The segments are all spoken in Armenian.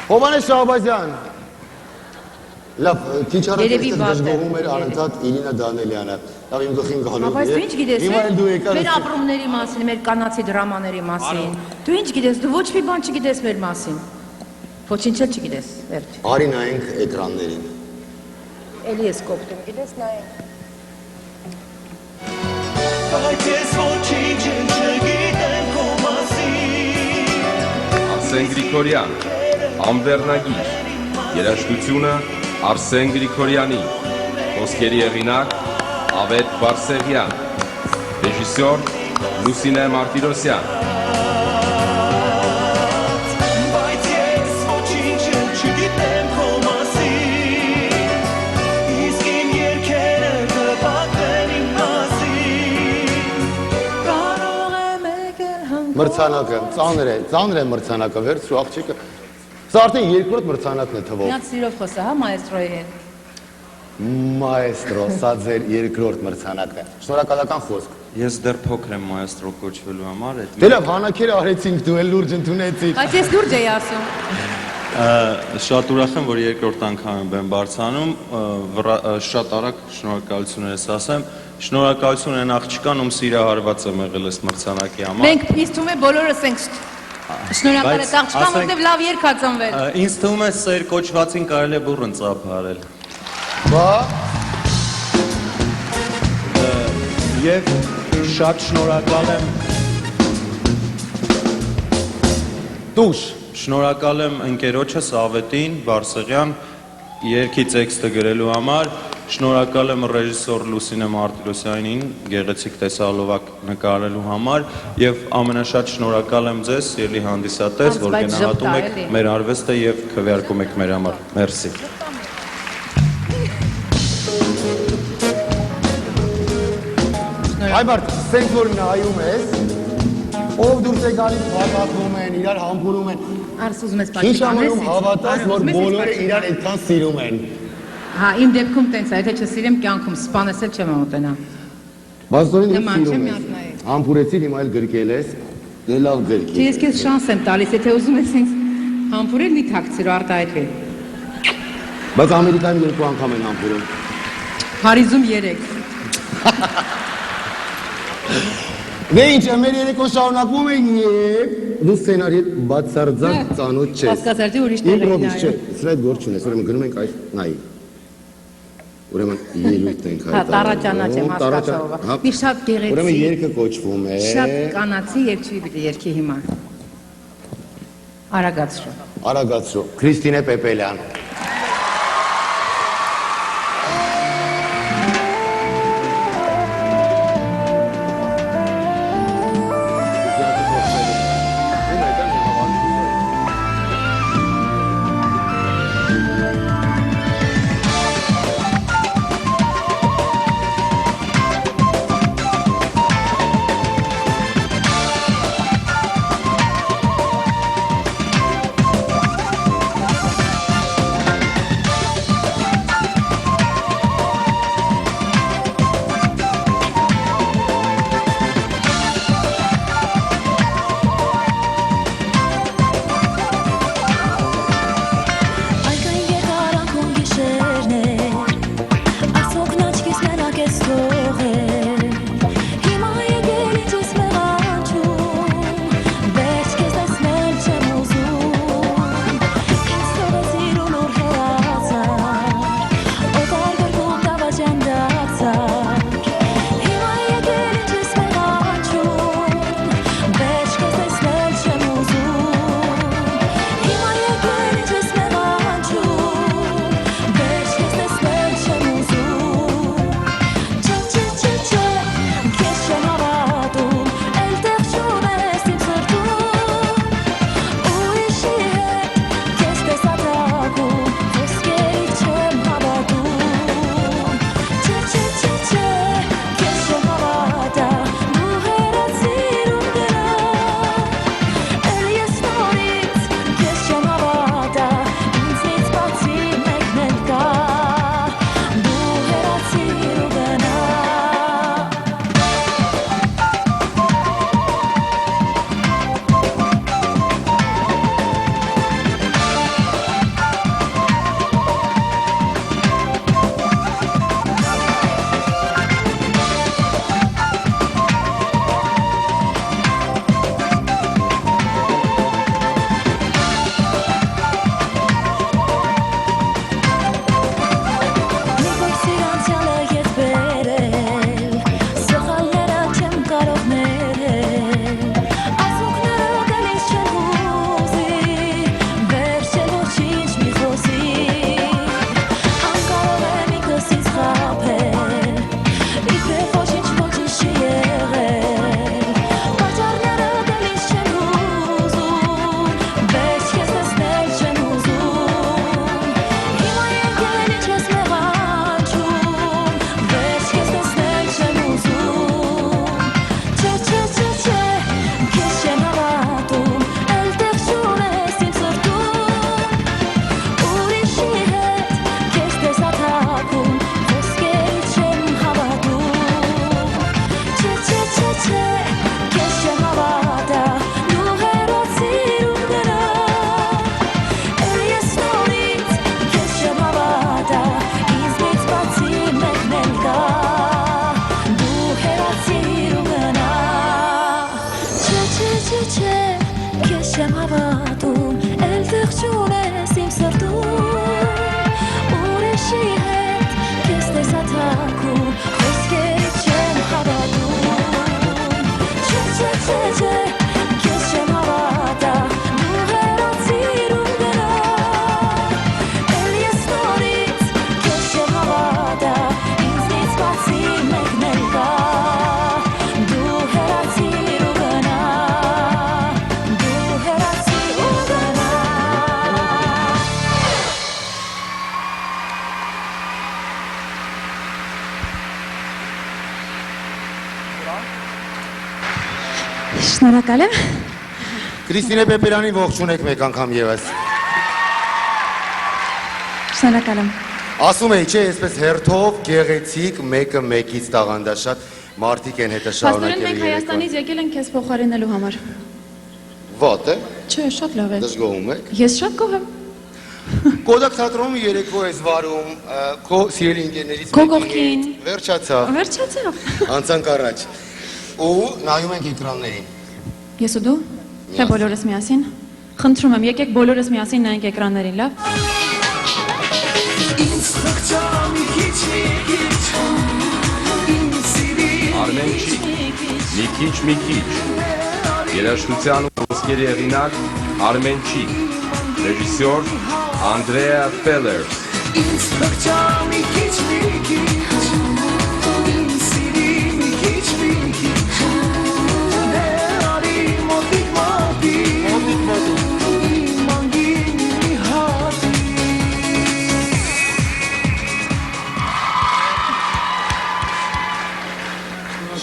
Հովանես Շահբազյան։ Լավ, քիչ առաջ Երևի այստեղ վատ է, դժգոհում էր երևի։ Արենթատ Իլինա Դանելյանը։ Լավ, իմ գլխին գալու Բայց դու ինչ գիտես, Հիմա էլ դու եկար։ մեր ապրումների մասին, մեր կանացի դրամաների մասին։ Դու ինչ գիտես, դու ոչ մի բան չգիտես մեր մասին։ Ոչինչ էլ չգիտես, վերջ։ Արի նայենք էկրաններին։ Էլի ես կոպտում, գիտես նայենք։ Բայց ես ոչինչ չգիտեմ քո մասին։ Արսեն Գրիգորյան, Ամվերնագիր, երաժշտությունը Արսեն Գրիգորյանի, խոսքերի հեղինակ Ավետ Բարսեղյան, ռեժիսոր Լուսինե Մարտիրոսյան։ Բայց ես ոչինչ չգիտեմ քո մասին։ Իսկ իմ երգերը կպատվեն իմ մասին։ Կարող եմ եկել հանգ Մրցանակը, ծանր է մրցանակը, վերցրու աղջիկը։ Սա արդեն երկրորդ մրցանակն է թվով։ Միած սիրով խոսա, հա, մայեստրոյի հետ։ Մայեստրո, սա ձեր երկրորդ մրցանակն է։ Շնորհակալական խոսք։ Ես դեռ փոքր եմ մայեստրո կոչվելու համար, այդ Դե լավ, հանակերը արեցինք, դու էլ լուրջ ընդունեցիր։ Բայց ես լուրջ էի ասում։ շատ ուրախ եմ, որ երկրորդ անգամ եմ բարձանում, շատ արագ շնորհակալություն ես ասեմ, շնորհակալություն այն աղջկան, ում սիրահարված եմ եղել այս մրցանակի համար։ Մենք ինձ թվում է բոլորս ենք շնորհակալ Բայց, եմ աղջկան, ասենք, որտեվ լավ երգ ա ծնվել։ Ինձ թվում է սեր կոչվածին կարելի է բուռն ծափարել։ Բա, Եվ շատ շնորհակալ եմ դուշ։ Շնորհակալ եմ ընկերոջս Ավետին Բարսեղյան երգի տեքստը գրելու համար, շնորհակալ եմ ռեժիսոր Լուսինե Մարտիրոսյանին գեղեցիկ տեսահոլովակ նկարելու համար եւ ամենաշատ շնորհակալ եմ ձեզ ելի հանդիսատես, որ Բայց գնահատում ժպտա, եք էլի։ մեր արվեստը եւ քվեարկում եք մեր համար։ Մերսի։ Այբարդ, սենք որ նայում ես, ով դուրս է գալիս հավատում են, իրար համբուրում են։ Արս ուզում ես Ինչ պատճառ ամենում հավատաս, որ բոլորը իրար այդքան սիրում են։ Հա, իմ դեպքում տենց է, եթե չսիրեմ կյանքում սպանես էլ չեմ մոտենա։ Բազորին ինչ Նման սիրում չեմ, ես։ միակ նայեք։ Համբուրեցիր, հիմա էլ գրկել ես, դե լավ Չէ, գրկի։ ես քեզ շանս եմ տալիս, եթե ուզում ես ինձ համբուրել, մի թաքցրու արտահայտվի։ Բայց Ամերիկայում երկու անգամ են համբուրում։ Փարիզում 3։ Դե ինչ, մեր երեկոն շարունակվում է եւ դու սցենարի հետ բացարձակ ծանոթ չես։ Հասկացարդի ուրիշ տեղ էի Իմպրովիզ չէ, նայում։ սրա հետ գործ չունես, ուրեմն գնում ենք այս նայի։ Ուրեմն ելույթ ենք Հա, տարաճանաչ եմ հասկացողը։ Մի շատ գեղեցիկ։ Ուրեմն երգը կոչվում է Շատ կանացի եւ չի պիտի երկի հիմա։ Արագացրու։ Արագացրու, Քրիստինե Պեպելյան։ Շնորհակալ եմ։ Քրիստինե Պեպելյանին ողջունեք մեկ անգամ եւս։ Շնորհակալ եմ։ Ասում էի, չէ, այսպես հերթով գեղեցիկ մեկը մեկից տաղանդաշատ մարդիկ են հետը Պաստորեն շարունակել մենք Հայաստանից եկել ենք քեզ փոխարինելու համար։ Ո՞տ է։ Չէ, շատ լավ է։ Դժգոհում եք։ Ես շատ գոհ եմ։ Կոդակ թատրոնում երեկո ես վարում, քո սիրելի ընկերներից Քո կողքին։ Վերջացավ։ Վերջացավ։ Անցանք առաջ։ Ու նայում ենք էկրաններին։ Ես ու դու։ Թե բոլորս միասին։ Խնդրում եմ, եկեք բոլորս միասին նայենք էկրաններին, լավ։ Արմեն չի, մի քիչ, երաժշտության ու խոսքերի հեղինակ Արմեն չի, ռեժիսոր Անդրեա Ֆելերս,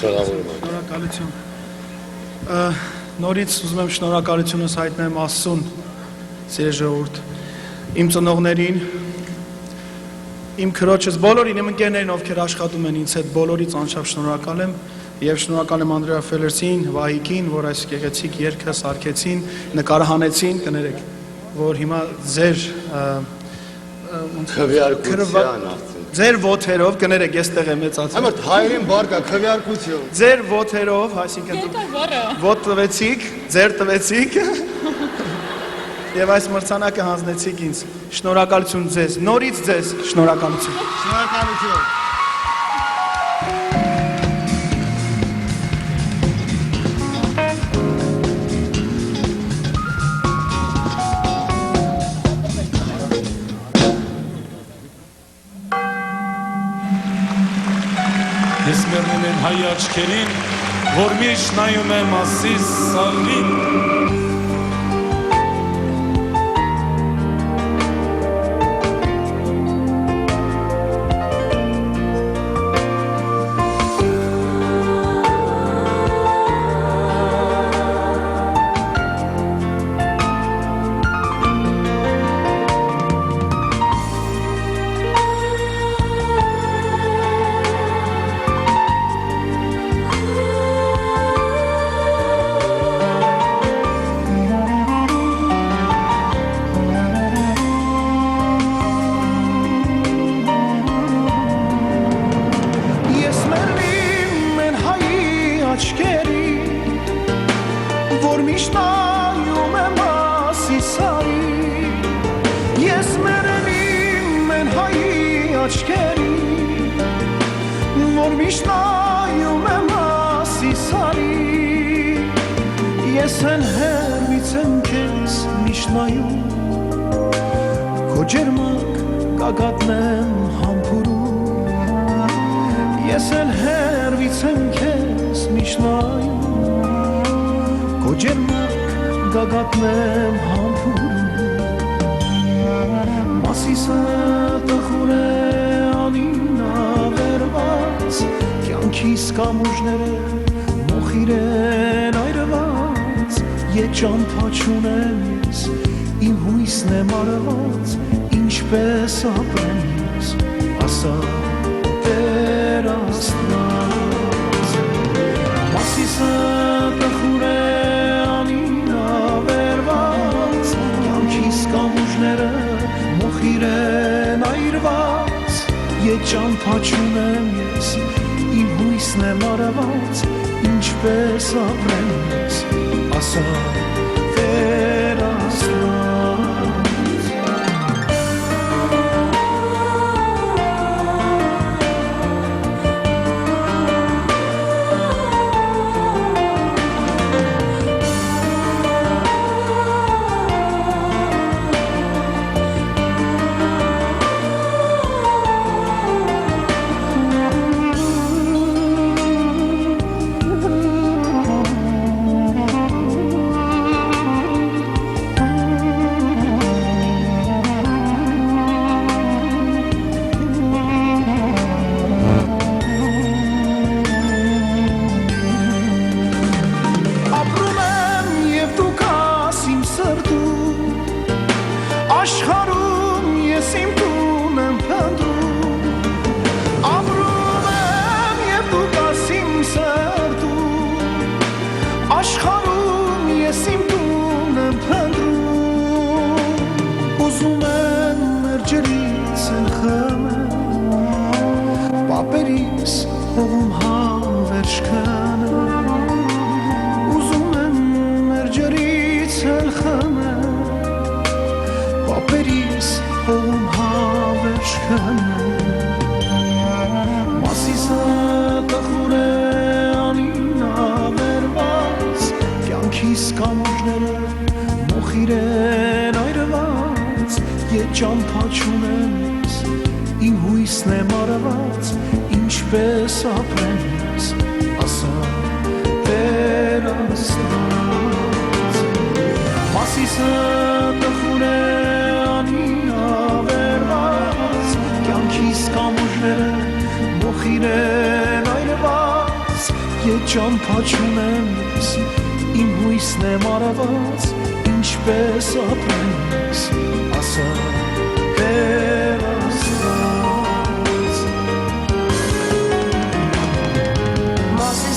Շնորհակալություն։ Նորից ուզում եմ շնորհակալությունս հայտնեմ Աստծուն, սիրելի ժողովուրդ, իմ ծնողներին, իմ քրոջս, բոլորին, իմ ընկերներին, ովքեր աշխատում են ինձ հետ, բոլորից անչափ շնորհակալ եմ եւ շնորհակալ եմ Անդրեա Ֆելերսին, Վահիկին, որ այս գեղեցիկ երգը սարքեցին, նկարահանեցին, կներեք, որ հիմա ձեր Քվեարկության ձեր ոտերով, կներեք, ես տեղ եմ մեծացել։ Համարդ հայերեն բարգա, քվեարկություն։ Ձեր ոտերով, այսինքն ոտ տվեցիք, ձեր տվեցիք եւ այս մրցանակը հանձնեցիք ինձ։ Շնորհակալություն ձեզ, նորից ձեզ շնորհակալություն։ Շնորհակալություն։ Ես մերնել եմ հայ աչքերին, որ միշտ նայում եմ ասիս սալին։ Պապերիս հողում հավերժ կնեմ Ուզում եմ մեր ջրից էլ խմեմ Պապերիս հողում հավերժ կնեմ Մասիսը տխուր է անին ավերված Կյանքիս կամուրջները մոխիր են այրված Ետ ճամփա չունեմ Իմ հույսն է մարված, ինչպես ապրեմ ես, ասա Տեր Աստված Մասիսը տխուր է անին ավերված Կյանքիս կամուրջները մոխիր են այրված Ետ ճամփա չունեմ ես, իմ հույսն է մարված Ինչպես ապրեմ ես, ասա Տեր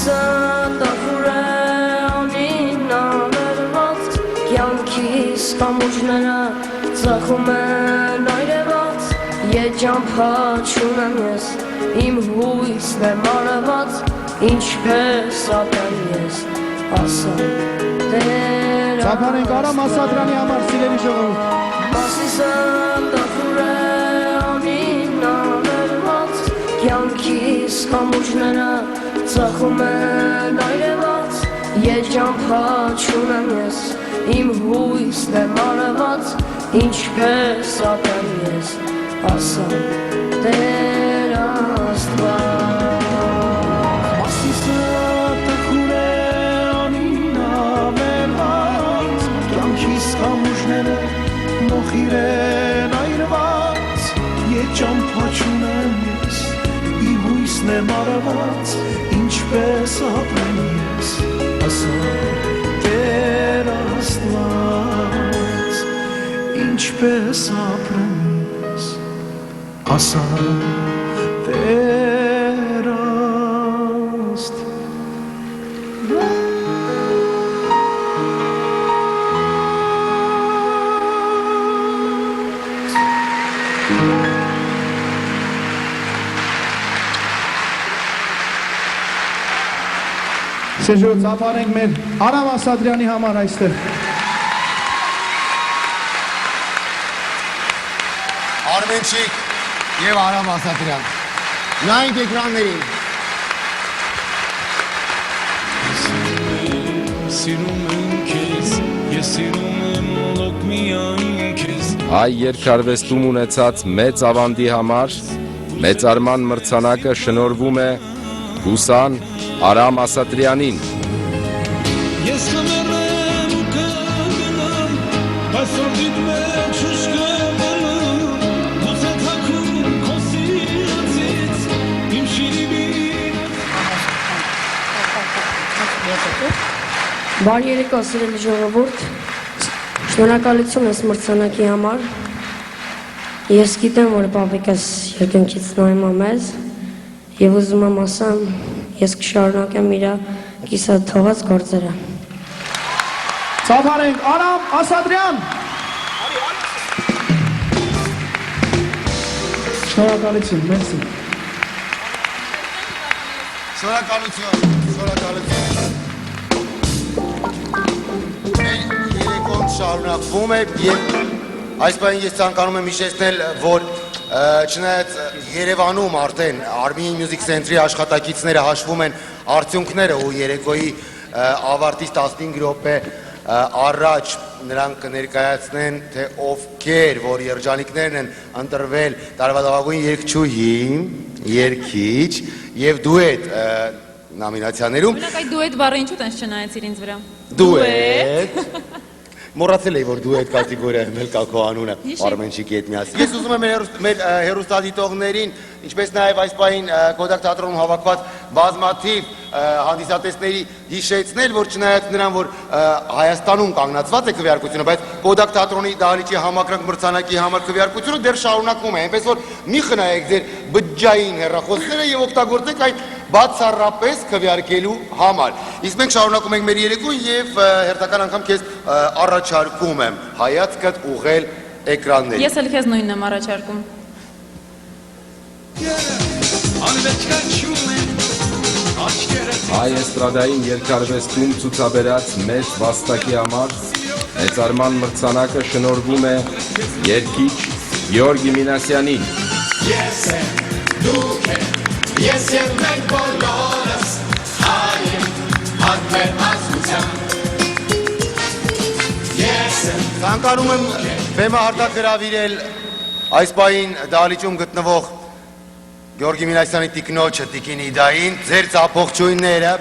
Տխուր է անին ավերված Կյանքիս կամուրջները ծախում են այրված Ետ ճամփա չունեմ ես Իմ հույսն է մարված Ինչպես ապրեմ ես Ասա Տեր Ծափարենք Արամ Ասատրյանի համար սիրելի ժողովուրդ Մասիսը տխուր է անին ավերված Կյանքիս կամուրջները ծախում են այրված Ետ ճամփա չունեմ ես Իմ հույսն է մարված Ինչպես ապրեմ ես Ասա Տեր Աստված Մասիսը տխուր է անին ավերված Կյանքիս կամուրջները մոխիր են այրված Ետ ճամփա չունեմ ես Իմ հույսն է մարված Ինչպես ապրեմ ես, ասա Տեր Աստված Ինչպես ապրեմ ես, ասա Տեր Աստված Սեժո ծափարենք մեր Արամ Ասատրյանի համար այստեղ Արմենչիկ եւ Արամ Ասատրյան նայենք էկրաններին Սիրում եմ քեզ, ես սիրում եմ մոլոք միայն քեզ Հայ երկարվեստում ունեցած մեծ ավանդի համար մեծարման մրցանակը շնորհվում է Հուսան Արամ Ասատրյանին Ես խմերեմ ու կգնամ Այսօր դիտում եմ շուշկվելում Գուցե թաքուն քո սիրտից Իմ շիրիմին Բարի երեկո սիրելի ժողովուրդ Շնորհակալություն ես մրցանակի համար Ես գիտեմ, որ պապիկս երկնքից նայում է մեզ Եվ ուզում եմ ասեմ, ես կշարունակեմ իրա կիսատ թողած գործերը Ծափարենք Արամ Ասատրյան Շնորհակալություն, մերսի Շնորհակալություն Երեկոն շարունակվում է եւ այս բանը ես ցանկանում եմ հիշեցնել, որ չնայած Երևանում արդեն Army Music Center-ի աշխատակիցները հաշվում են արդյունքները ու երեկոյի ավարտից 15 րոպե առաջ նրանք կներկայացնեն թե ովքեր որ երջանիկներն են ընտրվել տարվա լավագույն երգչուհի, երգիչ եւ դուետ նոմինացիաներում Մենակ այդ դուետ բառը ինչու տենց չնայեցիր ինձ վրա Դուետ Մոռացել էի որ դուետ կատեգորիայում էլ կա քո անունը Արմենչիկի հետ միասին Ես ուզում եմ մեր հեռուստադիտողներին ինչպես նաև այս պահին Կոդակ թատրոնում հավաքված բազմաթիվ հանդիսատեսների հիշեցնել որ չնայած նրան որ Հայաստանում կանգնացված է քվեարկությունը բայց Կոդակ թատրոնի դահլիճի համակրանք մրցանակի համար քվեարկությունը դեռ շարունակվում է այնպես որ մի խնայեք ձեր բջջային հեռախոսները եւ օգտագործեք այն բացառապես քվեարկելու համար իսկ մենք շարունակում ենք մեր երեկոն եւ հերթական անգամ քեզ առաջարկում եմ հայացքդ ուղղել էկրաններին Ես էլ քեզ նույնն եմ առաջարկում Անիշ Հայ էստրադային երկարվեստում ցուցաբերած մեծ վաստակի համար մեծարման մրցանակը շնորհվում է երգիչ Գեորգի Մինասյանին։ Ես եմ, դուք եք, ես եմ մենք բոլորս, հայ եմ, հատ մեր ազգության։ Ես եմ, Ցանկանում եմ բեմը արտագրավիրել այս պահին դահլիճում գտնվող Գեորգի Մինասյանի տիկնոջը Տիկին Իդային, ձեր ծափողջույնները։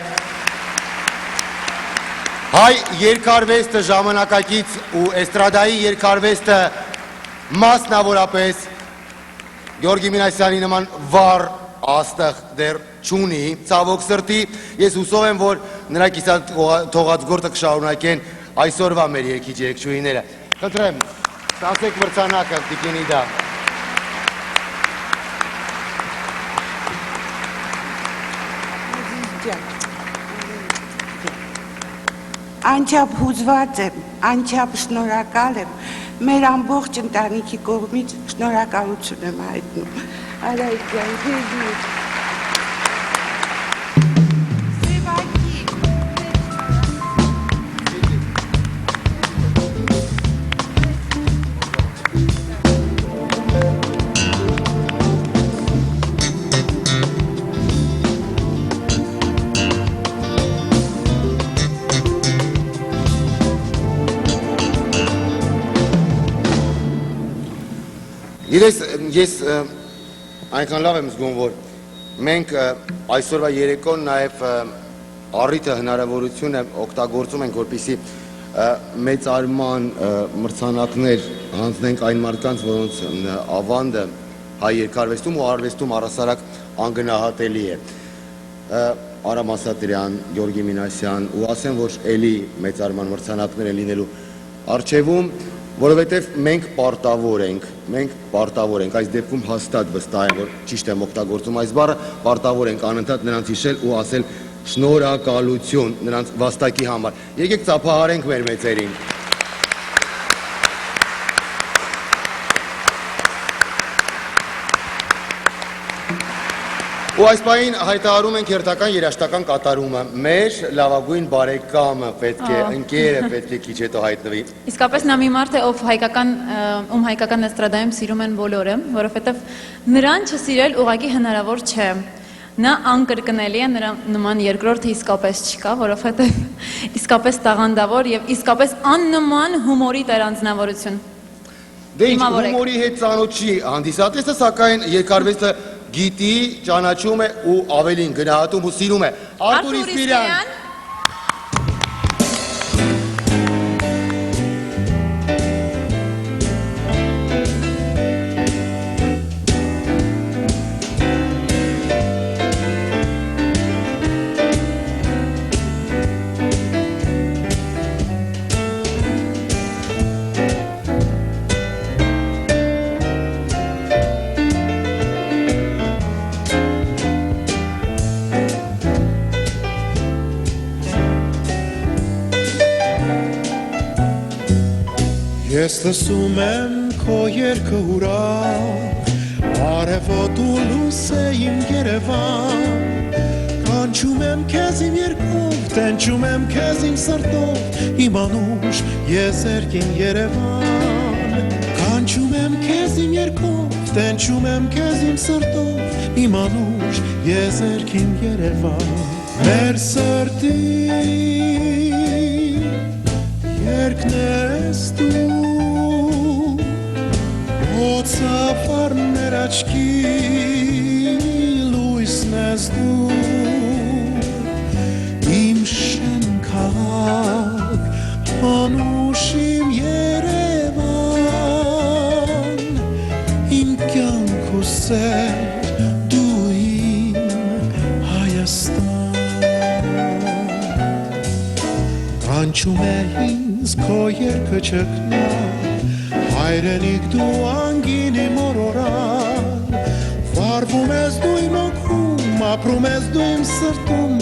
Հայ երկարվեստը ժամանակակից ու էստրադայի երկարվեստը մասնավորապես Գեորգի Մինասյանի նման վառ աստղ դեռ չունի, ցավոք սրտի, ես հուսով եմ, որ նրա կիսատ թողած գործը կշարունակեն այսօրվա մեր երգիչ երգչուհիները։ Խնդրեմ, ստացեք մրցանակը Տիկին Իդա։ Անչափ հուզված եմ, անչափ շնորհակալ եմ, մեր ամբողջ ընտանիքի կողմից շնորհակալություն եմ հայտնում։ Արայք ջան, քեզի։ Գիտես, ես այնքան լավ եմ զգում, որ մենք այսօրվա երեկոն նաև առիթը հնարավորություն է օգտագործում ենք, որպեսզի մեծարման մրցանակներ հանձնենք այն մարդկանց, որոնց ավանդը հայ երկարվեստում ու արվեստում առհասարակ անգնահատելի է։ Արամ Ասատրյան, Գեորգի Մինասյան, ու ասեմ, որ էլի մեծարման մրցանակներ են լինելու առջևում, որովհետև մենք պարտավոր ենք, այս դեպքում հաստատ վստահ եմ, որ ճիշտ եմ օգտագործում այս բառը, պարտավոր ենք անընդհատ նրանց հիշել ու ասել շնորհակալություն նրանց վաստակի համար։ Եկեք ծափահարենք մեր մեծերին։ Ու այս պահին հայտարարում ենք հերթական երաժշտական կատարումը։ Մեր լավագույն բարեկամը պետք է, ընկերը պետք է քիչ հետո հայտնվի։ Իսկապես նա մի մարդ է, ով հայկական էստրադայում սիրում են բոլորը, որովհետև նրան չսիրել ուղղակի հնարավոր չէ։ Նա անկրկնելի է, նրա նման երկրորդը իսկապես չկա, որովհետև իսկապես տաղանդավոր եւ իսկապես աննման հումորի տերանձնավորություն։ Դե ինչ հումորի հետ ծանոթ չի հանդիսատեսը, սակայն երկարվեստը գիտի, ճանաչում է ու ավելին գնահատում ու սիրում է։ Արտուր Իսպիրյան։ Ես լսում եմ քո երգը ուրախ, արևոտ ու լույս է իմ Երևան, կանչում եմ քեզ իմ երգով, տենչում եմ քեզ իմ սրտով, իմ անուշ եզերք իմ Երևան, կանչում եմ քեզ իմ երգով, տենչում եմ քեզ իմ սրտով, իմ անուշ եզերք իմ Երևան, մեր սրտի երգն ես դու Ծափարներ աչքի լույսն ես դու իմ շեն քաղաք անուշ իմ Երևան իմ կյանք ու սեր դու իմ Հայաստան կանչում է ինձ քո երգը չքնա հայրենիք դու անգին իմ օրորան, վարվում ես դու իմ օգում, ապրում ես դու իմ սրտում,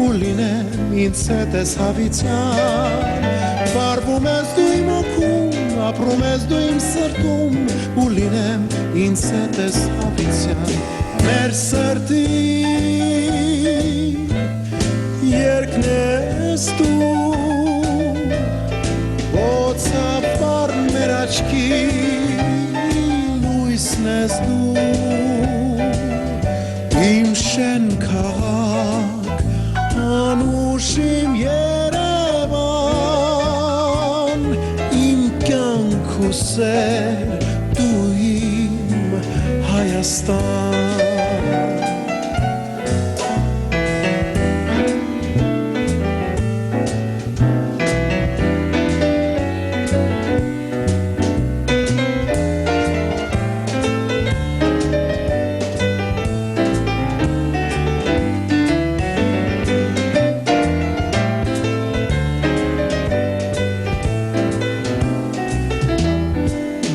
ու լինեմ ինձ հետ ես հավիցյան, վարվում ես դու իմ օգում, ապրում ես դու իմ սրտում, ու լինեմ ինձ հետ ես հավիցյան, մեր սրտի սեր դու իմ Հայաստան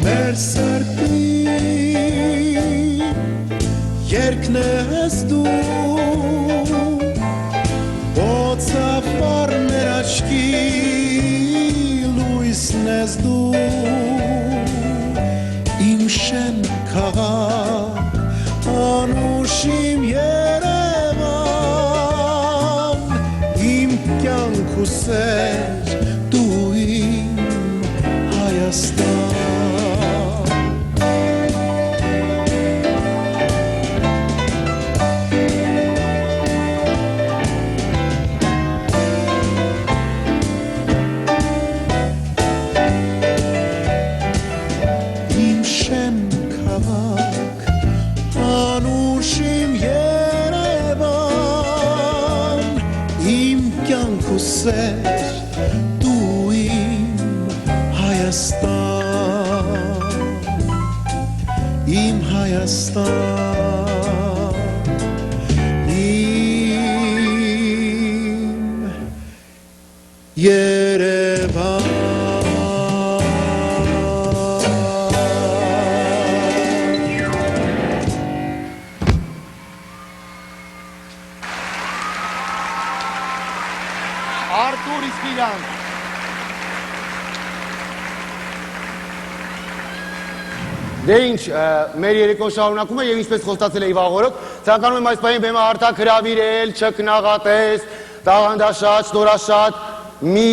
Մեր սրտի երկն ես դու Ոցավար մեր աչքի լույսն ես դու Իմ շեն քաղաք անուշ իմ Երևան Իմ կյանք ու սեր դու իմ Հայաստան Սեր դու իմ Հայաստան իմ Հայաստան իմ Երևան Artur Ispiryan. Դե ինչ, մեր երեկոն շարունակում է եւ ինչպես խոստացել էի վաղօրոք, ցանկանում եմ այս պահին բեմը հարթակ հրավիրել, չքնաղատես, տաղանդաշատ, շնորհաշատ մի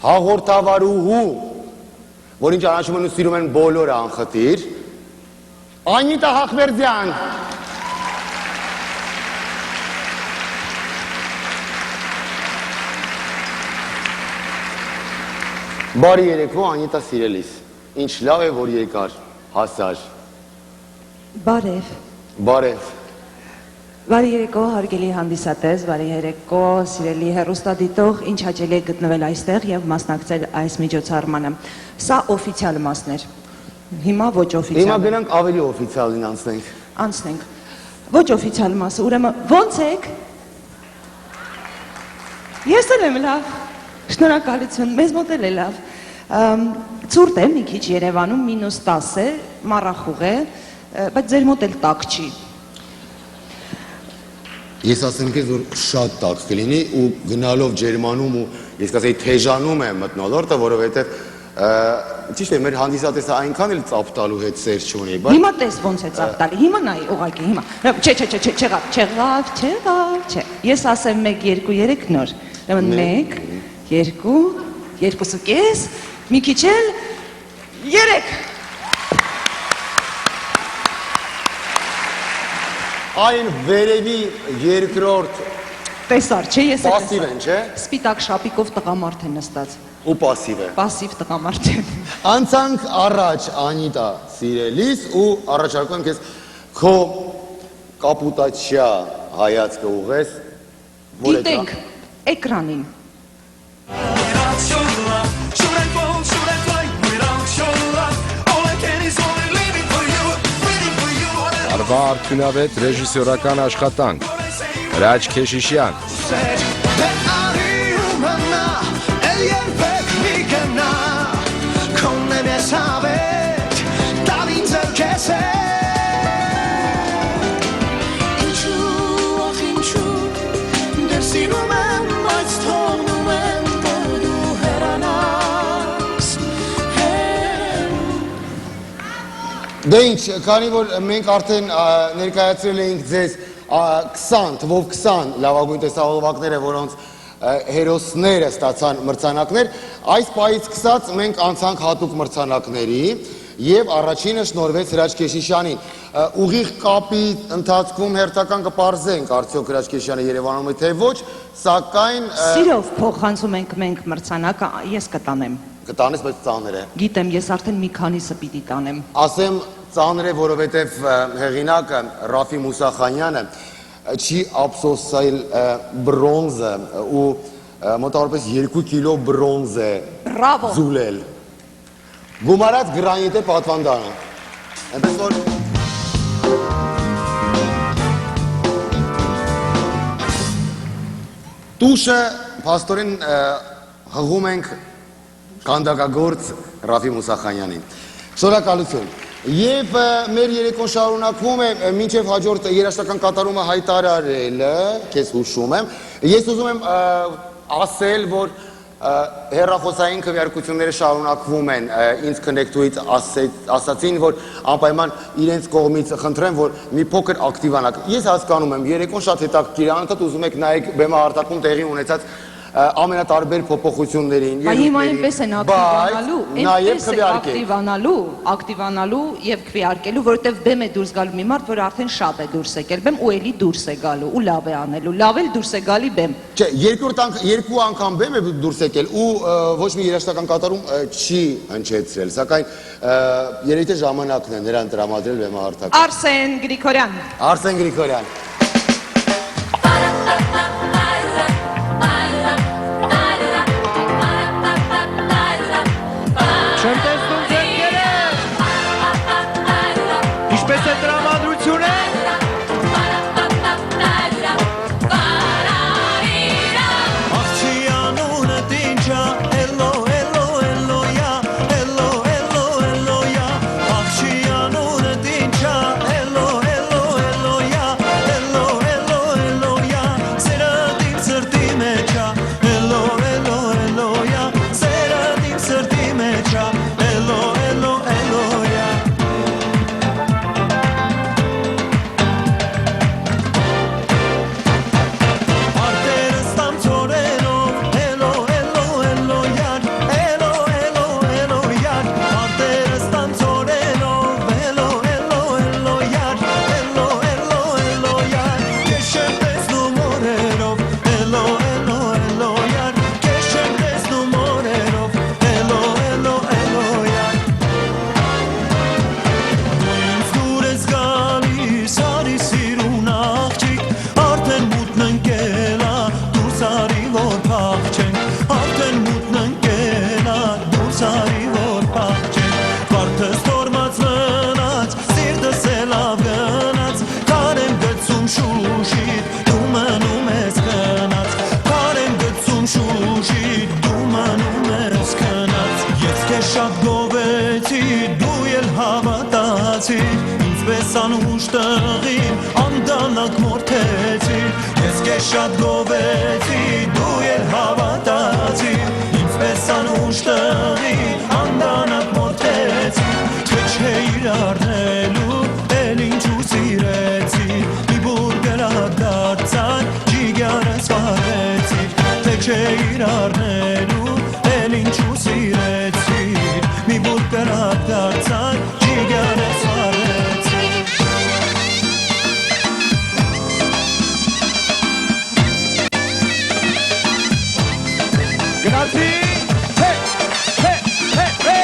հաղորդավարուհու, որին ճանաչում են ու սիրում են բոլորը անխտիր, Անիտա Հախվերդյան։ Բարի երեկվո, Անիտա սիրելիս, ինչ լավ է, որ եկար, հասար։ Բարև։ Բարև։ Բարի երեկո, հարգելի հանդիսատես, բարի երեկո, սիրելի հեռուստադիտող, ինչ հաճելի է գտնվել այստեղ և մասնակցել այս միջոցառմանը։ Սա օֆիցիալ մասն էր, հիմա ոչ օֆիցիալ։ Հիմա գնանք ավելի օֆիցիալին անցնենք։ Անցնենք, ոչ օֆիցիալ մասը, ուրեմն ոնց եք։ Ես էլ եմ լավ, շնորհակալություն, մեզ մոտ էլ է լավ։ Ցուրտ է մի քիչ Երևանում, -10 է, մառախուղ է, բայց ձեր մոտ էլ տաք չի։ Ես ասեմ քեզ, որ շատ տաք կլինի ու գնալով ջերմանում ու ես կասեի թեժանում է մթնոլորտը, որովհետև ճիշտ է, մեր հանդիսատեսը այնքան էլ ծափ տալու հետ սեր չունի, բայց Հիմա տես ոնց է ծափ տալի, հիմա նայի ուղղակի, հիմա։ Չէ։ Ես ասեմ 1, 2, 3 նոր։ 1, 2, 2.5, մի քիչ էլ 3։ Այն վերևի երկրորդ Տեսար, չէ, ես էլ Պասիվ են, չէ։ Սպիտակ շապիկով տղամարդ է նստած։ Ու պասիվ է։ Պասիվ տղամարդ է։ Անցանք առաջ, Անիտա սիրելիս, ու առաջարկում եմ քեզ քո կապուտացիա հայացքը ուղես, Դիտենք էկրանին։ Արվա արդյունավետ ռեժիսորական աշխատանք Հրաչ Քեշիշյան Դե ինչ, քանի որ մենք արդեն ներկայացրել էինք ձեզ 20 թվով 20 լավագույն տեսահոլովակները, որոնց հերոսները ստացան մրցանակներ, այս պահից սկսած մենք անցանք հատուկ մրցանակների եւ առաջինը շնորհվեց Հրաչ Քեշիշյանին։ Ուղիղ կապի ընթացքում հերթական կպարզենք արդյոք Հրաչ Քեշիշյանը Երևանում է թե ոչ, սակայն Սիրով փոխանցում ենք մենք մրցանակը, ես կտանեմ։ կտանես, բայց ծանր է։ Գիտեմ, ես արդեն մի քանիսը պիտի տանեմ։ Ասեմ ծանր է, որովհետև հեղինակը Ռաֆի Մուսախանյանը չի ափսոսել բրոնզը ու մոտավորապես 2 կիլո բրոնզ է Բրավո։ զուլել։ Գումարած գրանիտե պատվանդանը։ Այնպես որ Տուշը փաստորեն հղում ենք կանդակագործ Ռաֆի Մուսախանյանին։ Շնորհակալություն։ Եվ մեր երեկոն շարունակվում է մինչև հաջորդ երաժշտական կատարումը հայտարարելը, քեզ հուշում եմ։ Ես ուզում եմ ասել, որ հեռախոսային քվեարկությունները շարունակվում են, ինձ քննեկտուից ասացին, որ անպայման իրենց կողմից խնդրեմ, որ մի փոքր ակտիվանաք։ Ես հասկանում եմ, երեկոն շատ հետաքրքիր է, անդադ ուզում եք նայեք բեմահարտակում տեղի ունեցած ամենատարբեր փոփոխություններին, Հիմա այնպես են ակտիվանալու, այնպես է ակտիվանալու եւ քվեարկելու, որովհետեւ բեմ է դուրս գալու մի մարդ, որ արդեն շատ է դուրս եկել բեմ ու էլի դուրս է գալու ու լավ է անելու, լավ էլ դուրս է գալի բեմ։ Չէ, երկու անգամ բեմ է դուրս եկել ու ոչ մի երաժշտական կատարում չի հնչեցրել, սակայն երեթե ժամանակն է նրան տրամադրել բեմահարտակը։ Արսեն Գրիգորյան։ Արսեն Գրիգորյան։ Չեմ տեսնում ձերքերը։ Ինչպես է տրամադրությունը։ Աղջի անունը տինչա, էլո, էլո, էլոյա, էլո, էլո, էլոյա, աղջի անունը տինչա, էլո, էլո, էլոյա, էլո, էլո, էլոյա, սերը դիմ սրտի մեջա, էլո, էլո, էլոյա, սերը դիմ սրտի մեջա, էլո, էլո, էլոյա։ Արտերը ստամ ծորենով, էլո, էլո, էլոյար, էլո, էլո, էլոյար, արտերը ստամ ծորենով, էլո, էլո, էլոյար, էլո, էլո, էլոյար, քեզ չեմ տեսնում օրերով, էլո, էլո, էլոյար, քեզ չեմ տեսնում օրերով, էլո, էլո, էլոյար։ Դու ինձ դուր ես գալիս, արի սիրուն աղջիկ, արդեն մութն ընկել ա, դուրս արի որ փախչենք, արդեն մութն ընկել ա, դուրս արի որ փախչենք, վարդս թորմած մնաց, սիրտս է լավ գնաց, քարեմ գցում շուշիտ, դու մնում ես քնած, քարեմ գցում շուշիտ, դու մնում ես քնած, ես քեզ շատ գովեցի, դու էլ հավատացիր, ինձպես անուշ տղին, անդանակ մորթեցիր, ես քեզ շատ գովեցի, դու էլ հավատացիր, ինձպես անուշ տղին, անդանակ մորթեցիր, թե չէ իրարնելու, էլ ինչու սիրեցիր, մի բուրգերակ դարձար, ջիգարս վարեցիր, թե չէ իրարնելու, էլ ինչու սիրեցիր, մի բուրգերակ դարձար, ջիգարս վարեցիր։ Գնացի, հե, հե, հե, հե,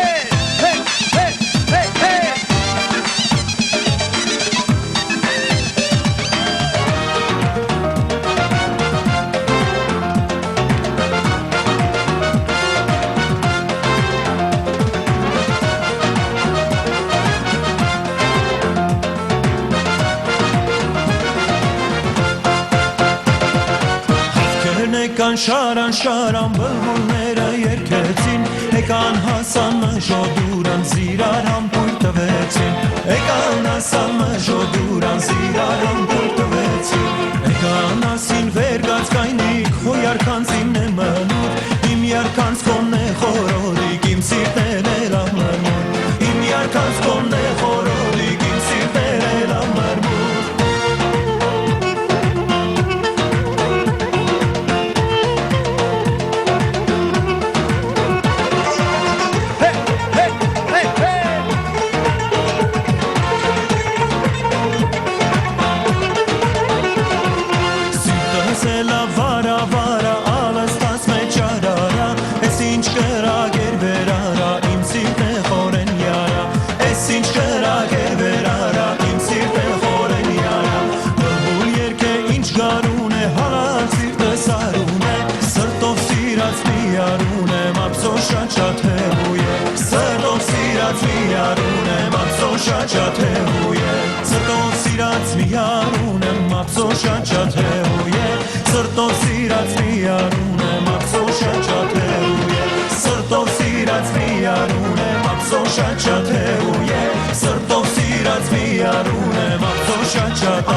հե, հե, հե, հե։ Եկան շարան շարան բլբուլները երկեցին, եկան հասան մժոդուրան զիրարան պույր տվեցին, եկան հասան մժոդուրան զիրարան պույր տվեցին, եկան ասին վերգած կայնիկ, հո յարքանցին է մնուր, իմ յարքանց կոնն է խորոդիկ, իմ սիրտն է լավ մրմուր, իմ յարքանց կոնն է խորոդիկ, իմ սիրտն է լավ մրմուր։ գարուն է հալած սիրտը սարուն է սրտով սիրած մի արուն եմ ափսոս շատ հեղու է սրտով սիրած մի արուն եմ ափսոս շատ հեղու է սրտով սիրած մի արուն եմ ափսոս շատ հեղու է սրտով սիրած մի արուն եմ ափսոս շատ հեղու է սրտով սիրած մի արուն եմ ափսոս շատ հեղու է սրտով սիրած մի արուն եմ ափսոս շատ հեղու է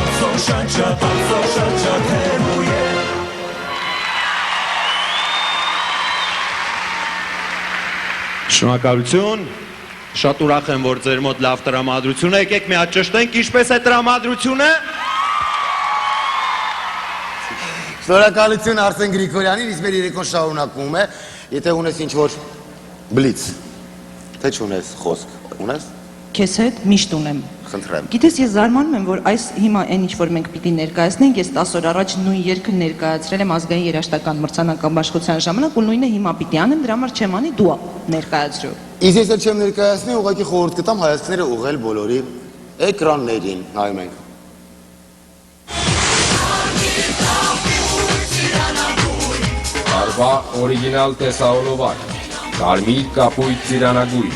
Շնորհակալություն։ Շատ ուրախ եմ, որ ձեր մոտ լավ տրամադրություն է։ Եկեք մի հատ ճշտենք, ինչպես է տրամադրությունը։ Շնորհակալություն Արսեն Գրիգորյանին, իսկ մեր երեկոն շարունակվում է։ Եթե ունես ինչ-որ բլից, թե չունես խոսք, ունես։ Քեզ հետ միշտ ունեմ։ Խնդրեմ։ Գիտես, ես զարմանում եմ, որ այս հիմա այն ինչ որ մենք պիտի ներկայացնենք, ես 10 օր առաջ նույն երգը ներկայացրել եմ ազգային երաժշտական մրցանակական բաշխության ժամանակ ու նույնը հիմա պիտի անեմ, դրա համար չեմ անի, դու ներկայացրու։ Իսկ ես էլ չեմ ներկայացնի, ուղղակի խորհուրդ կտամ հայացքները ուղղել բոլորի էկրաններին, նայում ենք։ Տարվա օրիգինալ տեսահոլովակ, կարմիր կապույտ ծիրանագույն,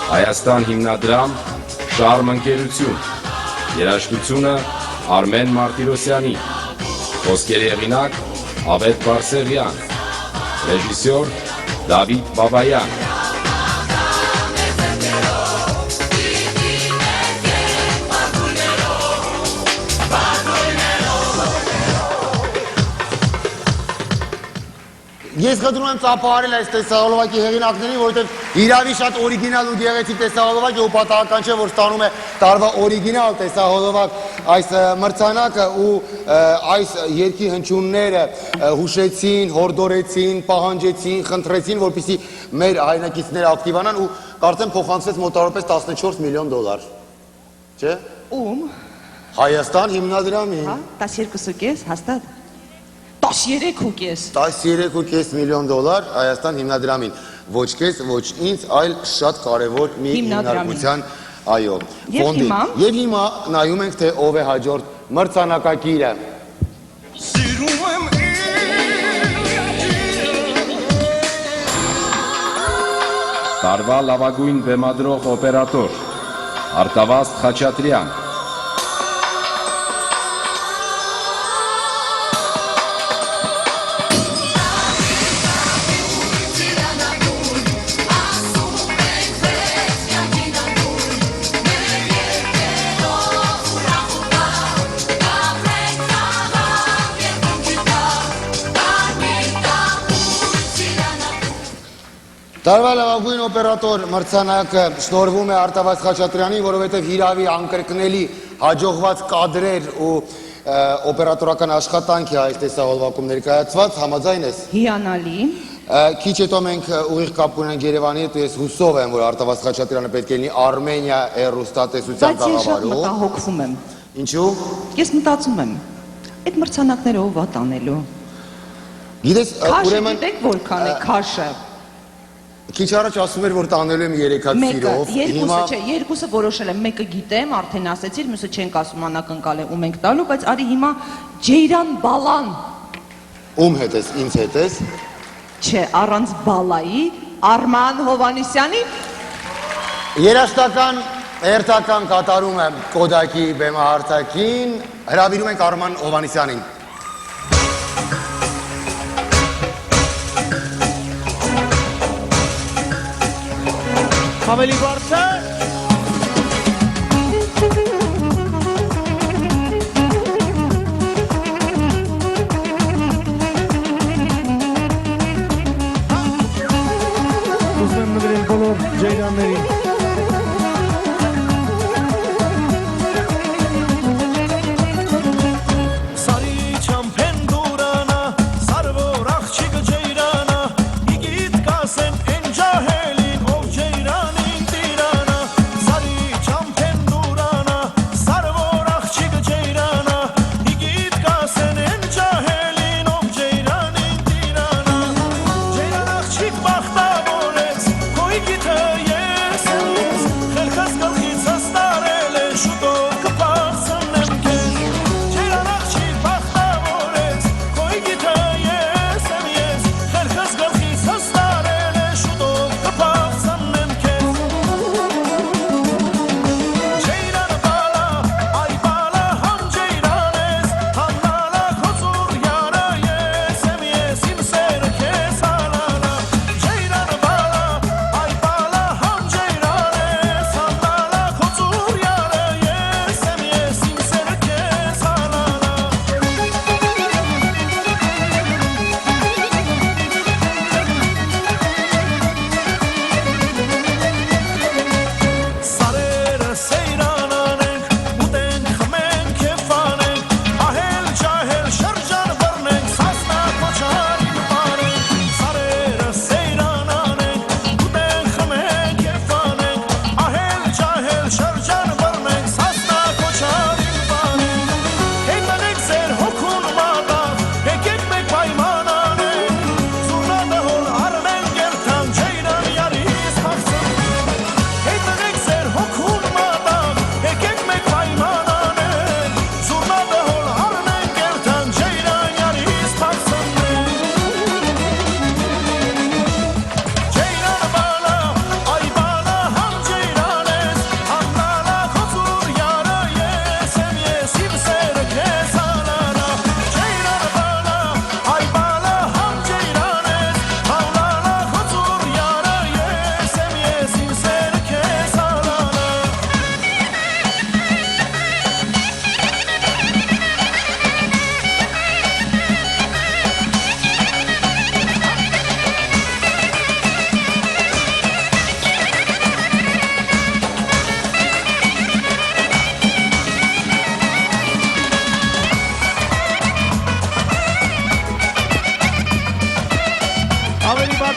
Հայաստան հիմնադրամ, Շարմ ընկերություն, երաժշտությունը Արմեն Մարտիրոսյանի, խոսքերի հեղինակ Ավետ Բարսեղյան, ռեժիսոր Դավիթ Բաբայան։ Ես խնդրում եմ ծափահարել այս տեսահոլովակի հեղինակներին, որովհետև իրավի շատ օրիգինալ ու գեղեցիկ տեսահոլովակ է ու պատահական չէ, որ ստանում է տարվա օրիգինալ տեսահոլովակ այս մրցանակը ու այս երգի հնչյունները հուշեցին, հորդորեցին, պահանջեցին, խնդրեցին, որպեսզի մեր հայրենակիցները ակտիվանան ու կարծեմ փոխանցվեց մոտավորապես 14 միլիոն դոլար։ Չէ՞։ Ում։ Հայաստան հիմնադրամին։ Հա, 12.5 հաստատ։ 13.5 միլիոն դոլար Հայաստան հիմնադրամին, ոչ քեզ, ոչ ինձ, այլ շատ կարևոր մի հիմնարկության, այո, ֆոնդին։ Եվ հիմա նայում ենք, թե ով է հաջորդ մրցանակակիրը։ Տարվա լավագույն բեմադրող օպերատոր, Արտավազդ Խաչատրյան։ Տարվա լավագույն օպերատոր մրցանակը շնորհվում է Արտավազդ Խաչատրյանին, որովհետև հիրավի անկրկնելի հաջողված կադրեր ու օպերատորական աշխատանք է այս տեսահոլովակում ներկայացված, համաձայն ես։ Հիանալի։ Քիչ հետո մենք ուղիղ կապ կունենք Երևանի հետ ու ես հուսով եմ, որ Արտավազդ Խաչատրյանը պետք է լինի Արմենիա հեռուստատեսության Բայց ես շատ տաղավարում։ մտահոգվում եմ։ Ինչու՞։ Ես մտածում եմ, այդ մրցանակները ով է տանելու։ Գիտես, Քաշը ուրեմն գիտեք որքան է քաշը։ Քիչ առաջ ասում էր, որ տանելու եմ 3 հատ սիրով։ Երկուսը չէ, երկուսը որոշել եմ, մեկը գիտեմ, արդեն ասեցիր, մյուսը չենք ասում անակնկալ է ու մենք տալու, բայց արի հիմա Ջեյրան Բալան։ Ում հետ ես, ինձ հետ ես։ Չէ, առանց Բալայի, Արման Հովանեսյանի։ Երաժշտական հերթական կատարում եմ Կոդակի բեմահարցակին, հրավիրում ենք Արման Հովանեսյանին։ Ավելի բարձր։ Ուզում եմ նվիրել բոլոր ջեյրաններին։ Ջեյրանը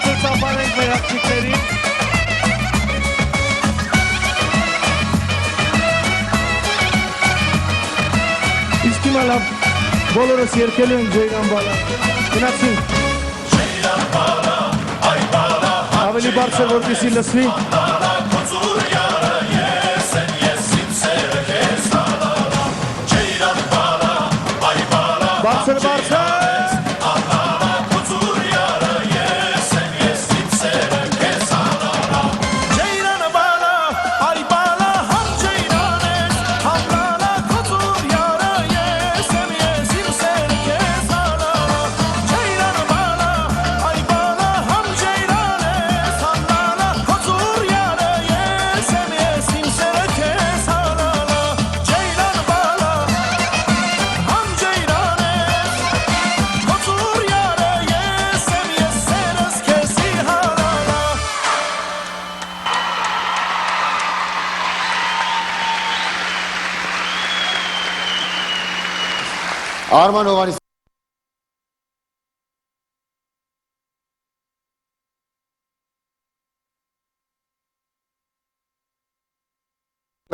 ցուցաբանենք մեր աղջիկներին։ Իսկ հիմա լավ բոլորս երկելու ենք Ջեյրան բալա։ Գնացինք։ Ավելի բարձր որպեսի լսվի։ Բարձր բարձր։ Arman Ovanis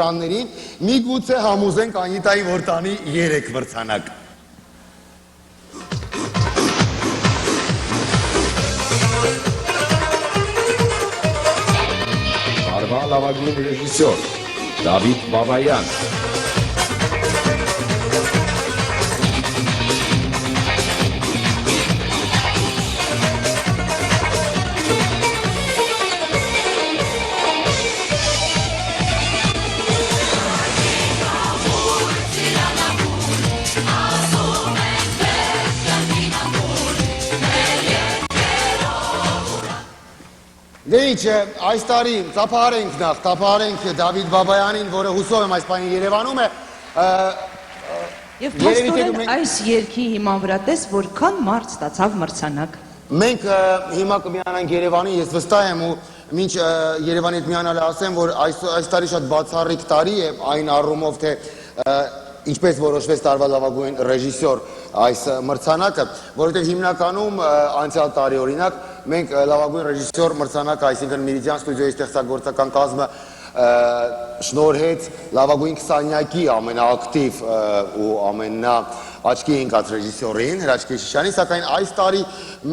Րաններին միգուցե համոզենք Անիտայի որ տանի 3 մրցանակ։ Տարվա լավագույն ռեժիսոր Դավիթ Բաբայան Դե ինչ, այս տարի ծափահարենք նախ, ծափահարենք Դավիթ Բաբայանին, որը հուսով եմ այս պահին Երևանում է։ Եվ փաստորեն այս երգի հիման վրա տես որքան մարդ ստացավ մրցանակ։ Մենք հիմա կմիանանք Երևանին, ես վստահ եմ ու մինչ Երևանի հետ միանալը ասեմ, որ այս տարի շատ բացառիկ տարի է այն առումով, թե ինչպես որոշվեց տարվա լավագույն ռեժիսոր այս մրցանակը, որովհետև հիմնականում անցյալ տարի օրինակ մենք լավագույն ռեժիսոր մրցանակը, այսինքն Միրիդյան ստուդիոյի ստեղծագործական կազմը շնորհեց լավագույն 20-յակի ամենաակտիվ ու ամենաաչքի ընկած ռեժիսորին Հրաչկի Շիշյանին, սակայն այս տարի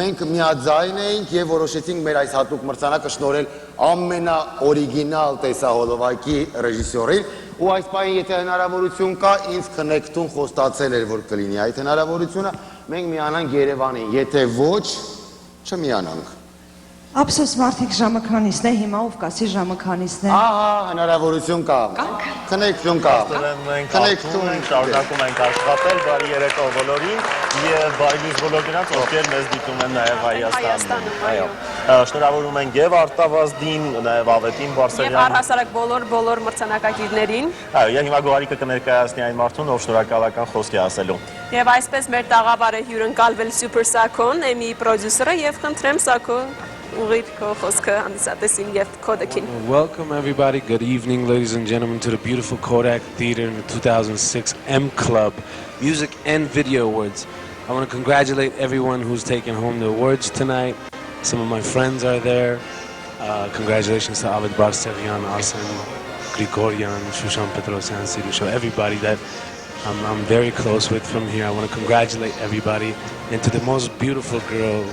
մենք միաձայն էինք եւ որոշեցինք մեր այս հատուկ մրցանակը շնորհել ամենաօրիգինալ տեսահոլովակի ռեժիսորին ու այս պահին եթե հնարավորություն կա ինձ քնեկտուն խոստացել էր որ կլինի այդ հնարավորությունը մենք միանանք Երևանին, եթե ոչ չմիանանք։ Ափսոս մարդիկ ժամը քանիսն է, հիմա ով կասի ժամը քանիսն է։ Ահա, հնարավորություն կա։ Քնեկտուն կա։ Քնեկտուն շարունակում ենք աշխատել, բարի երեկո բոլորին եւ բարի լույս բոլոր դրանց, ովքեր մեզ դիտում են նաեւ Հայաստանում։ Այո։ Շնորհավորում ենք եւ Արտավազդին, նաեւ Ավետին Բարսեղյանին։ Եվ առհասարակ բոլոր մրցանակակիրներին։ Այո, եւ հիմա Գոհարիկը կներկայացնի այն մարդուն, ով շնորհակալական խոսք է ասելու։ Եվ այսպես մեր տաղավարը հյուրընկալվել Սուպեր Սաքոն, Էմի պրոդյուսերը եւ խնդրեմ Սաքո ուղիղ քո խոսքը հանդիսատեսին եւ Kodak-ին։ Welcome everybody, good evening ladies and gentlemen to the beautiful Kodak Theater in the 2006 M Club Music and Video Awards. I want to congratulate everyone who's taken home the awards tonight. Some of my friends are there. Congratulations to Avid Barsevyan, Arsen Grigoryan, Shushan Petrosyan, Sirusho, everybody that I'm very close with from here. I want to congratulate everybody and to the most beautiful girl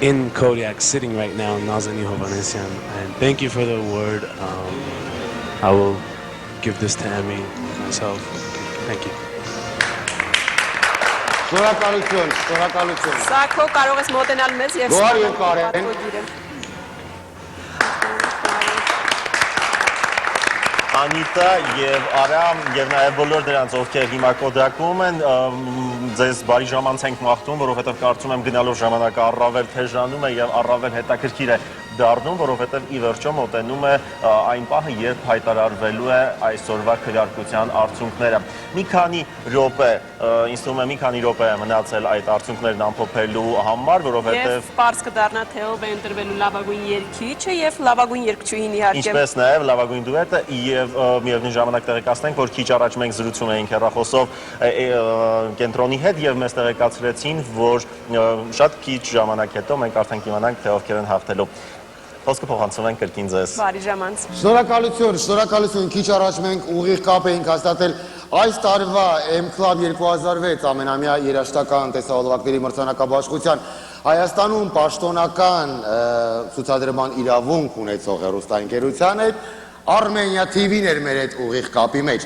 in Kodiak sitting right now, Nazani Hovanesyan. And thank you for the award. I will give this to Emmy myself. Thank you. Շնորհակալություն։ Սաքո կարող ես մոտենալ մեզ եւ Գոհար եւ Կարեն։ Անիտա եւ Արամ եւ նաեւ բոլոր դրանց ովքեր հիմա Kodak-ում են, ձեզ բարի ժամանց ենք մաղթում, որովհետեւ կարծում եմ գնալով ժամանակը առավել թեժանում է եւ առավել հետաքրքիր է դառնում, որովհետև ի վերջո մոտենում է այն պահը, երբ հայտարարվելու է այսօրվա քվեարկության արդյունքները։ Մի քանի րոպե, ինձ թվում է մի քանի րոպե է մնացել այդ արդյունքներն ամփոփելու համար, որովհետև Եվ պարզ կդառնա թե ով է ընտրվելու լավագույն երգիչը եւ լավագույն երգչուհին իհարկե։ Ինչպես նաև լավագույն դուետը եւ միևնույն ժամանակ տեղեկացնենք, որ քիչ առաջ մենք զրուցում էինք հեռախոսով կենտրոնի հետ եւ մեզ տեղեկացրեցին, որ շատ քիչ ժամանակ հետո մենք արդեն կիմանանք թե ովքեր են հաղթելու։ Խոսքը փոխանցում ենք կրկին ձեզ։ Բարի ժամանց։ Շնորհակալություն, քիչ առաջ մենք ուղիղ կապ էինք հաստատել այս տարվա M Club 2006 ամենամյա երաժշտական տեսահոլովակների մրցանակաբաշխության Հայաստանում պաշտոնական ցուցադրման իրավունք ունեցող հեռուստաընկերության հետ Armenia TV-ն էր մեր այդ ուղիղ կապի մեջ։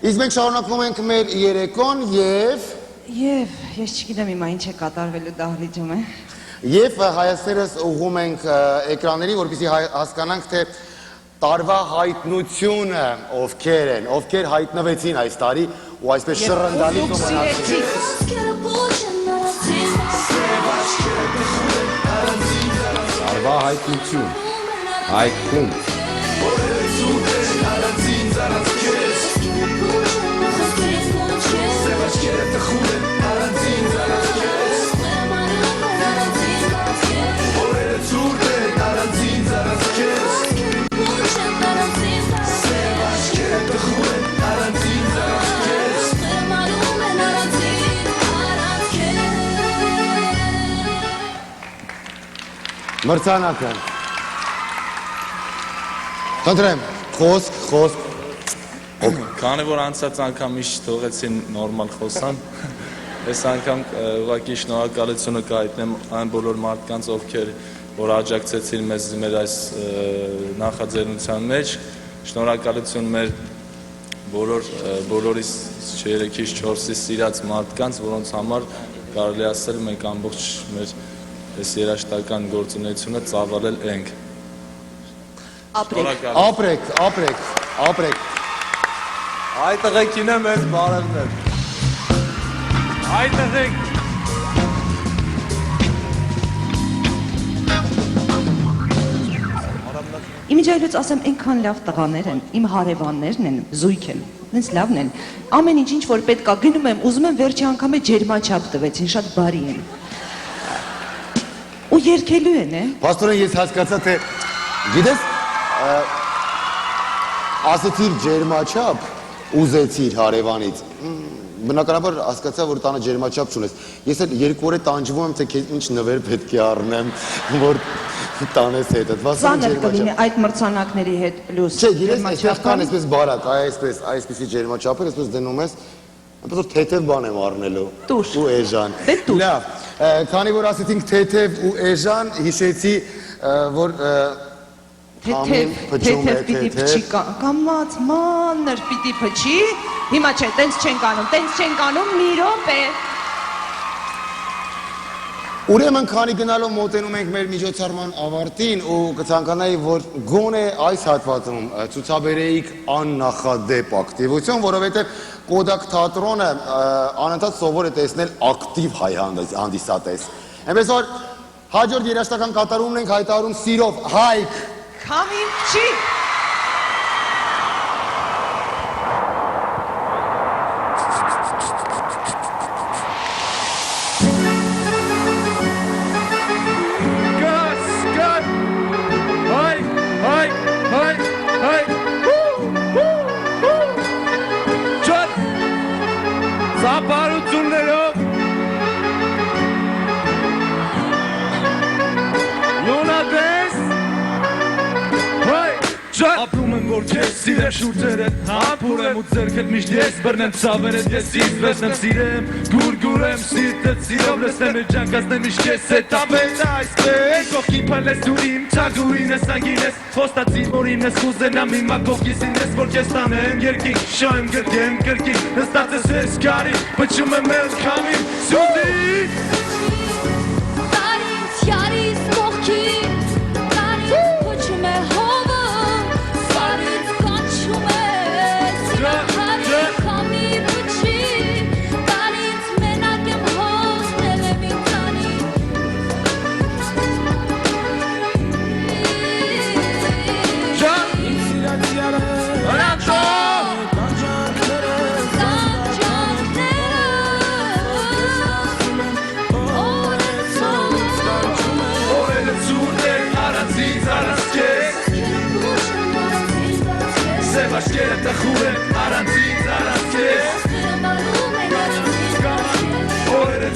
Իսկ մենք շարունակում ենք մեր երեկոն եւ ես չգիտեմ հիմա ինչ է կատարվելու դահլիճում է։ Եվ հայացքներս ուղղում ենք էկրաններին, որպեսզի հասկանանք, թե տարվա հայտնությունը ովքեր են, ովքեր հայտնվեցին այս տարի ու այսպես շռնդալից ու Տարվա հայտնություն, հայտնություն Մրցանակը։ Խնդրեմ, խոսք։ Քանի որ անցած անգամ միշտ թողեցին նորմալ խոսան, այս անգամ ուղղակի շնորհակալությունը կհայտնեմ այն բոլոր մարդկանց, ովքեր որ աջակցեցին մեզ մեր այս նախաձեռնության մեջ, շնորհակալություն մեր բոլորիս 3-ից 4-ից սիրած մարդկանց, որոնց համար կարելի ասել մենք ամբողջ մեր այս երաժշտական գործունեությունը ծավալել ենք։ Ապրեք։ Այդ տղեկին է մեզ բարևներ։ Այդ տղեկ։ Իմիջայլոց ասեմ, այնքան լավ տղաներ են, իմ հարևաններն են, զույգ են, ինձ լավն են։ Ամեն ինչ որ պետք է գնում եմ, ուզում եմ վերջի անգամ է ջերմաչափ տվեցին, շատ բարի են։ Ու երկելու են, է։ Պաստորեն ես հասկացա, թե գիտես, ասեցիր ջերմաչափ, ուզեցիր հարևանից, բնականաբար հասկացա, որ տանը ջերմաչափ չունես։ Ես էլ երկու օր է տանջվում եմ, թե քեզ ինչ նվեր պետք է առնեմ, որ տանես հետդ։ Ծանր կլինի այդ մրցանակների հետ պլյուս ջերմաչափ։ Չէ, կան այսպես բարակ, այսպեսի ջերմաչափեր, այսպես դնում ես, այնպես որ թեթև բան եմ առնելու։ Տուր։ Ու էժան։ Լավ, քանի որ ասեցինք թեթև ու էժան, հիշեցի, որ թեթև պիտի փչի կամած մանր պիտի փչի, հիմա չէ, տենց չենք անում, մի րոպե։ Ուրեմն քանի գնալով մոտենում ենք մեր միջոցառման ավարտին ու կցանկանայի, որ գոնե այս հատվածում ցուցաբերեիք աննախադեպ ակտիվություն, որովհետև Կոդակ թատրոնը անընդհատ սովոր է տեսնել ակտիվ հայ հանդիսատես։ Այնպես որ հաջորդ երաժշտական կատարումն ենք հայտարարում սիրով հայք։ Քամին չի։ Զապարություններով Լունատես Ապրում եմ, որ քեզ սիրեմ շուրթերդ Հապուր եմ ու ձերքդ միշտ ես բրնեմ ծավերդ Ես իզ վեսնեմ սիրեմ, գուրգուրեմ սիրտդ Սիրով լսնեմ է ջանկացնեմ իշ կես էտ Ապետ այսպես, կողքին պալես դու իմ Չագուրին ես անգին ես, խոստացի որին ես Խուզենամ իմ ակողքիսին ես, որ կես տանեմ Երկին, շայմ գրգեմ կրկին Նստած ես ես կարի, պչում եմ էլ կամին Սյոդի Տարից յարից կողքին Տարից պչում է հովը Սարից կանչում է Սիրահարի կամի պչի Տարից մենակ եմ հոսնել եմ ինքանի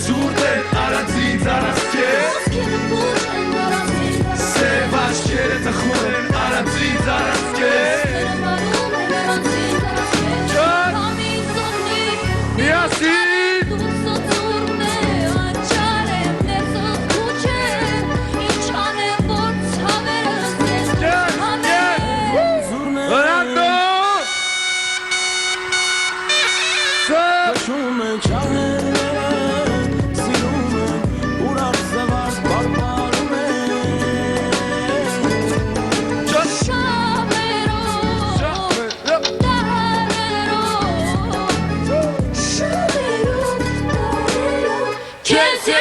ցուրտ են առանցից առանց քեզ Սև աչքերը տխուր են առանցից առանց քեզ Միասին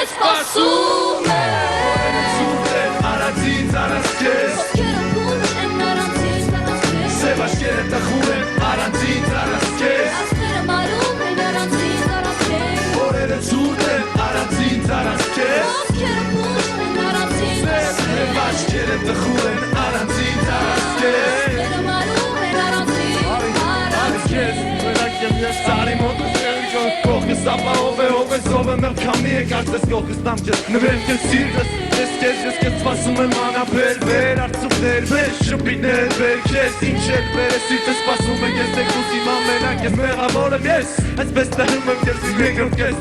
Սպասում Ցուրտ են առանցից առանց քեզ Սև աչքերը տխուր են առանցից առանց քեզ Օրերը ցուրտ են առանցից առանց քեզ Սև աչքերը տխուր են առանցից առանց քեզ Սարի մոտը Կողքս ապահով է, ով է զով է մեղքամի է կարծես կողքս նամ ջես նվերք է սիրտս Ես քեզ սպասում եմ անաբեր վեր Արցուկներ վեր, շպիտներ վեր Քեզ ինչ էլ վեր է սիրտս սպասում է Ես դեկուս իմ ամենակ ես մեղավոր եմ ես Այսպես տհում եմ քեզ իմ երկրորդ կես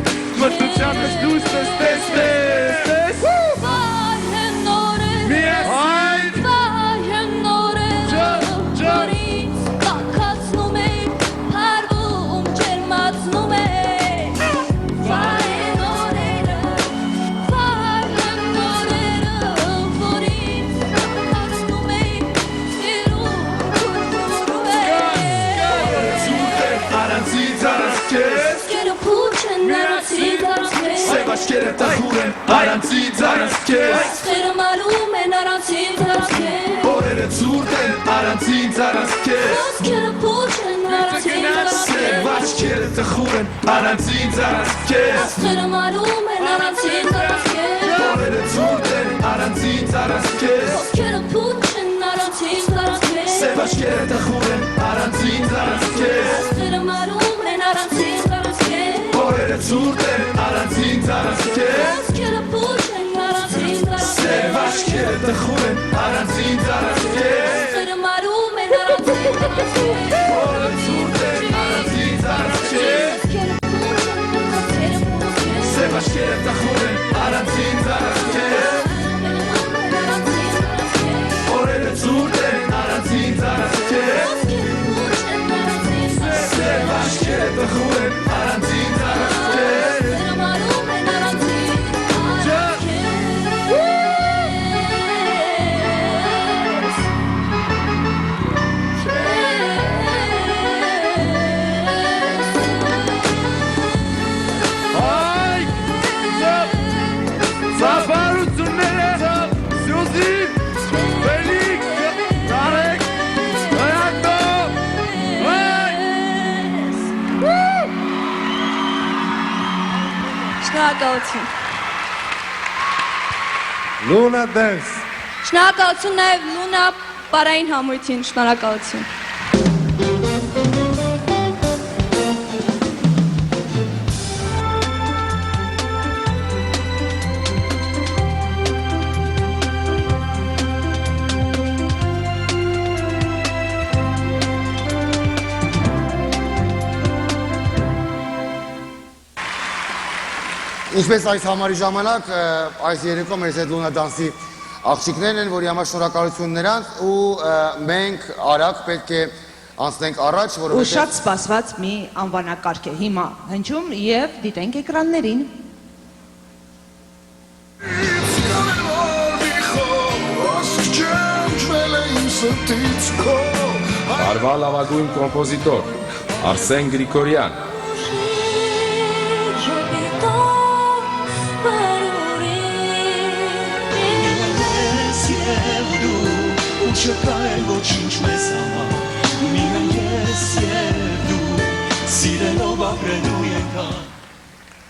Մտուչանս դուս ես տես Միես Այդ Սև աչքերը տխուր են առանցից առանց քեզ Սերմարում են առանցից առանց քեզ Օրերը ցուրտ են առանցից առանց քեզ Ոսկերը փուչ են առանցից առանց քեզ Սև աչքերը տխուր են առանցից առանց քեզ Սերմարում են առանցից առանց քեզ Օրերը ցուրտ են առանցից առանց քեզ Ոսկերը փուչ են առանցից առանց քեզ Սև աչքերը տխուր են առանցից առանց քեզ Սերմարում են առանցից առանց քեզ Օրերը ցուրտ են առանցից առանց քեզ Ոսկերը փուչ են առանցից առանց քեզ Սև աչքերը տխուր են առանցից առանց քեզ Սերմարում են առանցից առանց քեզ Օրը ցուրտ են առանցից առանց քեզ Սև աչքերը տխուր են առանցից առանց քեզ Օրերը ցուրտ են առանցից առանց քեզ Սև աչքերը տխուր են առանցից առանց քեզ Սերմարում են առանցից առանց Ծափարությունները Սյուզին Ֆելիք Տարեկ Հայանդո Շնորհակալություն Luna Dance Շնորհակալություն նաև Լունա պարային համույթին շնորհակալություն Ինչպես այս համարի ժամանակ, այս երեկո մեր հետ Լունա Դանսի աղջիկներն են, որի համար շնորհակալություն նրանց ու մենք արագ պետք է անցնենք առաջ, Ու շատ սպասված մի անվանակարգ է հիմա հնչում եւ դիտենք էկրաններին։ Տարվա լավագույն կոմպոզիտոր Արսեն Գրիգորյան Չկայ ոչինչ մեզ համար Միայն ես և դու Սիրելով ապրելու ենքան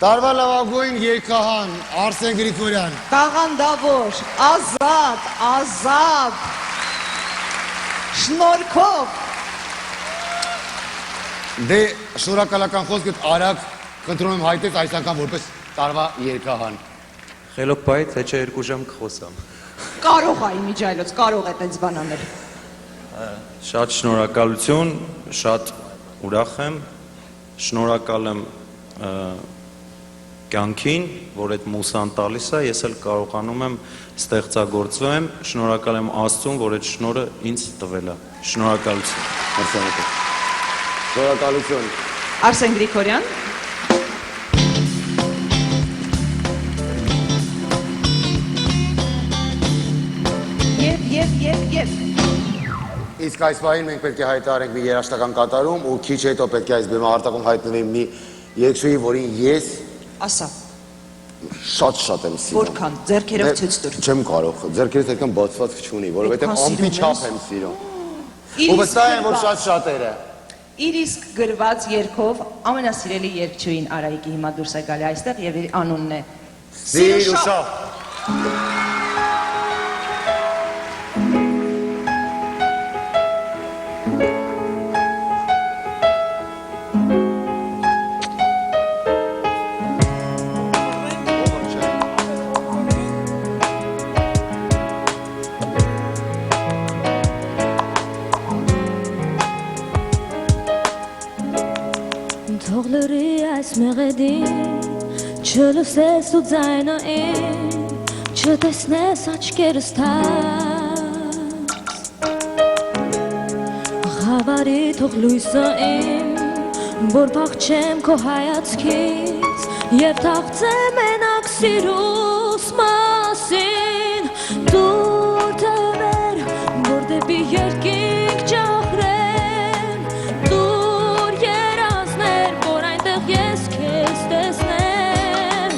Տարվա լավագույն երգահան Արսեն Գրիգորյան Տաղանդավոր, ազատ, ազատ Շնորհքով Դե շնորհակալական խոսքդ արագ խնդրում եմ հայտես այս անգամ որպես Տարվա երկահան։ Խելոք բայ, թե չէ 2 ժամ կխոսամ։ Կարող է իմիջայլոց, կարող է տենց բան անել։ Շատ շնորհակալություն, շատ ուրախ եմ, շնորհակալ եմ կյանքին, որ այդ մուսան տալիս է, ես էլ կարողանում եմ ստեղծագործվեմ, շնորհակալ եմ Աստծուն, որ այդ շնորհը ինձ տվել է։ Շնորհակալություն։ Շնորհակալություն։ Արսեն Գրիգորյան։ Եվ Իսկ այս պահին մենք պետք է հայտարարենք մի երաժշտական կատարում ու քիչ հետո պետք է այս բեմի արտակում հայտնվի մի երգչուհի, որին ես ասա շատ եմ սիրում։ Որքան ձեռքերով ցույց տուր։ Չեմ կարող, ձեռքերս այդքան բացված չունի, որովհետև ամպի չափ եմ սիրում։ Ու վստահ եմ, որ շատերը։ Իր իսկ գրված երգով ամենասիրելի երգչուհին Արայիկի հիմա դուրս է գալի այստեղ եւ իր անունն է Սիրուշա։ Թող լրի այս մեղեդին, չլսես ու ձայնը իմ, չտեսնես աչքերս թաց Խավարի թող լույսը իմ, որ փախչեմ քո հայացքից Եվ թաղցեմ մենակ սիրուս մասին Դուր թվեր, որ դեպի երկինք ճախրեմ Դուր երազներ, որ այնտեղ ես քեզ տեսնեմ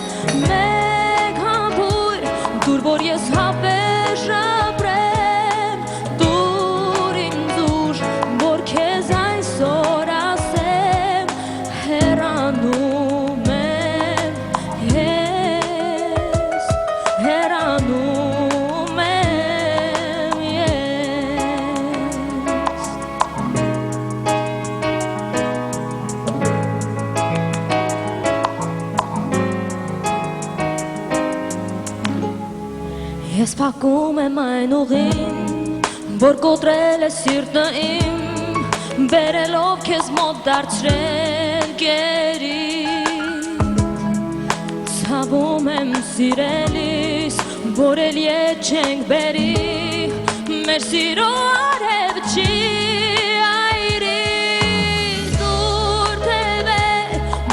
Մեկ համբույր, դուր, որ ես հավերժ ապրեմ Դուր ինձ ուժ, որ քեզ այսօր ասեմ Հեռանում եմ ես, հեռանում եմ ես Ես փակում եմ այն ուղին, որ կոտրել է սիրտը իմ Բերելով քեզ մոտ դարձրել գերի Ցավում եմ սիրելիս, որ էլ ետ չենք բերի Մեր սիրո արև չի այրի Դուր թևե,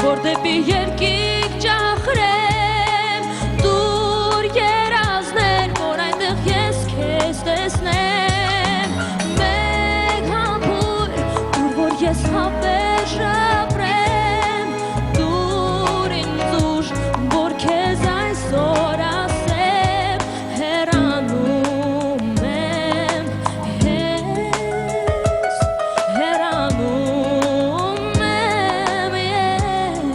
որ դեպի երկինք ճախրեմ Դուր երազներ, որ այնտեղ ես քեզ տեսնեմ Մեկ համբույր, դուր, որ ես հավերժ ապրեմ Դուր ինձ ուժ, որ քեզ այսօր ասեմ Հեռանում եմ ես, հեռանում եմ ես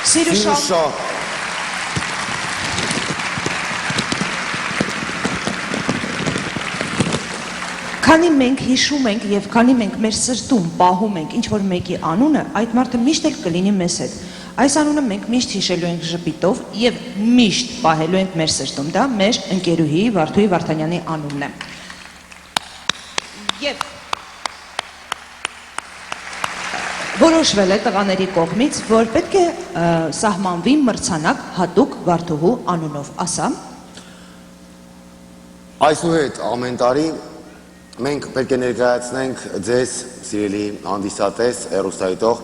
Սիրուշան։ Քանի մենք հիշում ենք եւ քանի մենք մեր սրտում պահում ենք ինչ որ մեկի անունը, այդ մարդը միշտ էլ կլինի մեզ հետ։ Այս անունը մենք միշտ հիշելու ենք ժպիտով եւ միշտ պահելու ենք մեր սրտում։ Դա մեր ընկերուհի Վարդուհի Վարդանյանի անունն է։ Եվ որոշվել է տղաների կողմից, որ պետք է սահմանվի մրցանակ հատուկ Վարդուհու անունով։ Ասա։ Այսուհետ ամեն տարի մենք պետք է ներկայացնենք ձեզ, սիրելի հանդիսատես, հեռուստադիտող,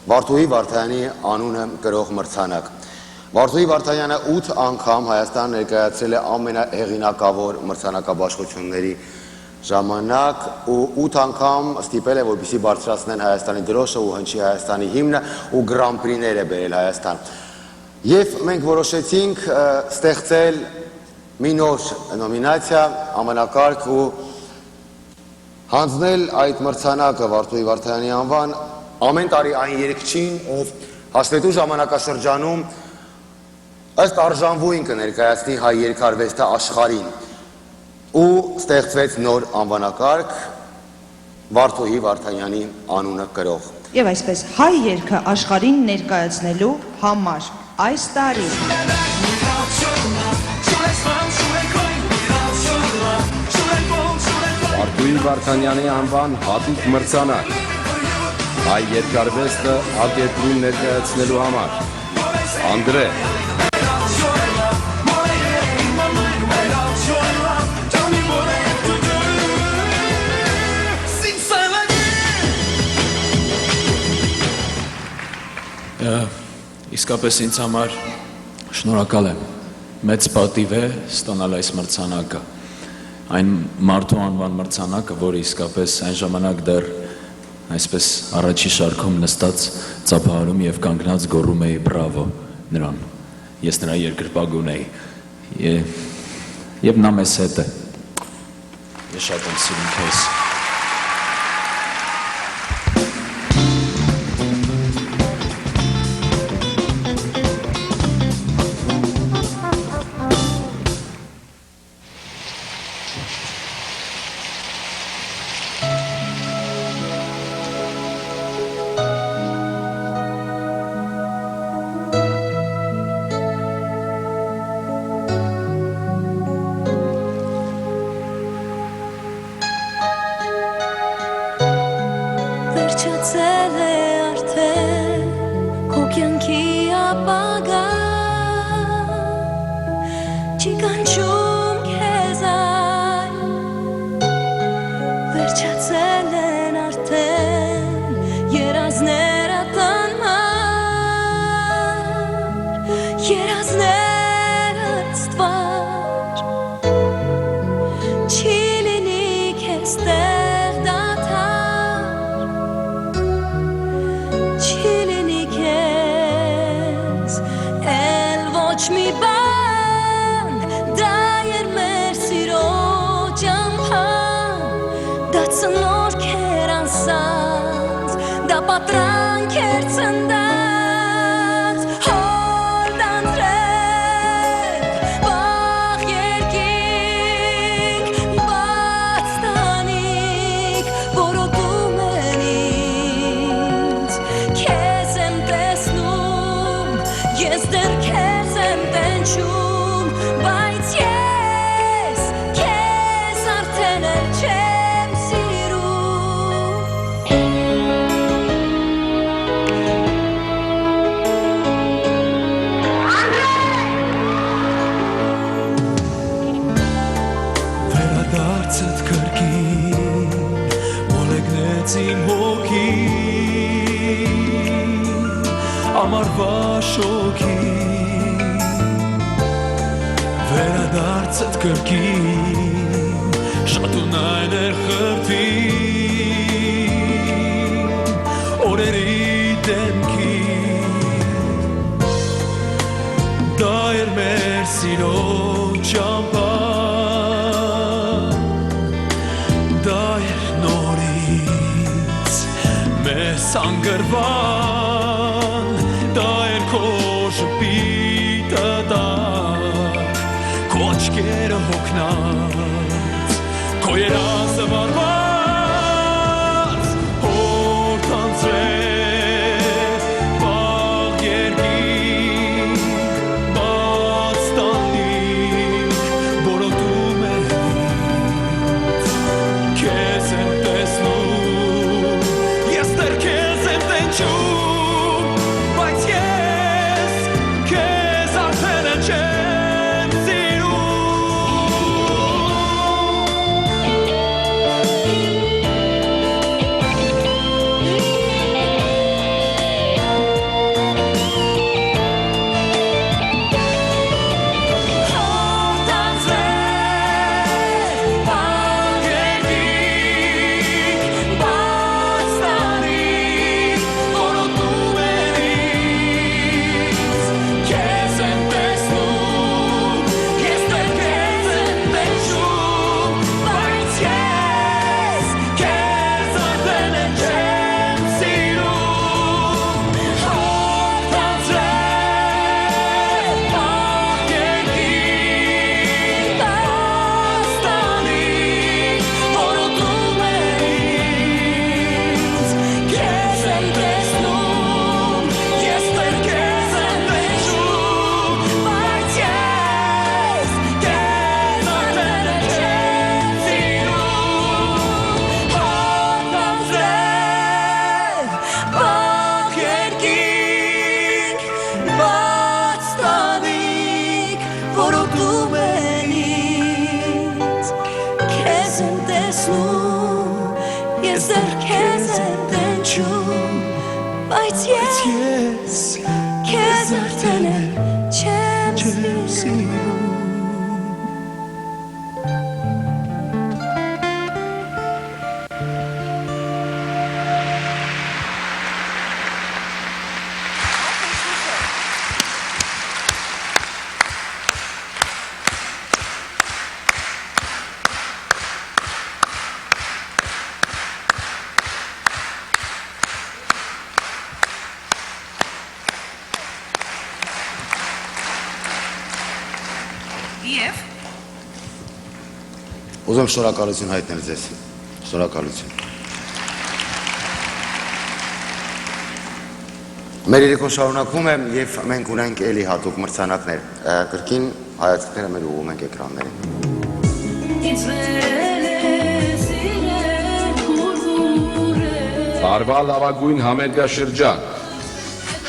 Վարդուհի Վարդանյանի անունը կրող մրցանակ։ Վարդուհի Վարդանյանը 8 անգամ Հայաստան ներկայացրել է ամենահեղինակավոր մրցանակաբաշխությունների ժամանակ ու 8 անգամ ստիպել է, որպեսզի բարձրացնեն Հայաստանի դրոշը ու հնչի Հայաստանի հիմնը ու գրամպրիներ է բերել Հայաստան։ Եվ մենք որոշեցինք ստեղծել մի նոր նոմինացիա, ամենակարգ ու հանձնել այդ մրցանակը Վարդուհի Վարդանյանի անվան ամեն տարի այն երգչին, ով հաշվետու ժամանակաշրջանում ըստ արժանվույն կներկայացնի հայ երգարվեստը աշխարհին ու ստեղծվեց նոր անվանակարգ Վարդուհի Վարդանյանի անունը կրող։ Եվ այսպես հայ երգը աշխարհին ներկայացնելու համար այս տարի Վարդուհի Վարդանյանի անվան հատուկ մրցանակ հայ երկարվեստը ակետրուն ներկայացնելու համար Անդրե Իսկապես ինձ համար շնորհակալ եմ մեծ պատիվ է ստանալ այս մրցանակը այն մարդու անվան մրցանակը, որը իսկապես այն ժամանակ դեռ այսպես առաջի շարքում նստած ծափահարում եւ կանգնած գոռում էի բրավո նրան։ Ես նրա երկրպագուն էի եւ նա մեզ հետ է։ Ես շատ եմ սիրում քեզ։ Վերջացել է արդեն քո կյանքի ապագա Չի կանչում քեզ այլ Վերջացել են արդեն երազները տանմար Երազները ստվար Չի լինի քեզ տեղ դադար Չիլինի քեզ էլ ոչ մի բան Դա էր մեր սիրո ճամփան Դա ծնորք էր անսած Դա պատրանք էր ծննդած Հորդ անձրև Բաղ երկինք Բաց տանիք Որոտում են ինձ Քեզ եմ տեսնում Ես դեռ քեզ եմ տենչում Բայց ես քեզ արդեն էլ չեմ սիրում Վերադարձդ կրկին Մոլեգնեց իմ հոգին Ամարվա շոքին Վերադարձդ կրկին Շատունայն էր խրթին Օրերի դեմքին Դա էր մեր սիրո ճամփան Դա էր նորից մեզ անգրվան Դա էր քո շպիտը տակ Քո աչքերը հոգնած Քո երազը վարված Հորթանցրեց Բաղ երկինք Բաց տանիք Որոտում է Քեզ եմ տեսնում Ես դեռ քեզ եմ տենչում Բայց ես քեզ արդեն չեմ Բայց ես քեզ արդեն չեմ սիրում Եվ Ուզում շնորհակալություն հայտնել ձեզ։ Շնորհակալություն։ Մեր երեկո շարունակվում է եւ մենք ունենք էլի հատուկ մրցանակներ։ Կրկին հայացքները մեր ուղղում ենք էկրաններին։ Տարվա լավագույն համերգաշրջան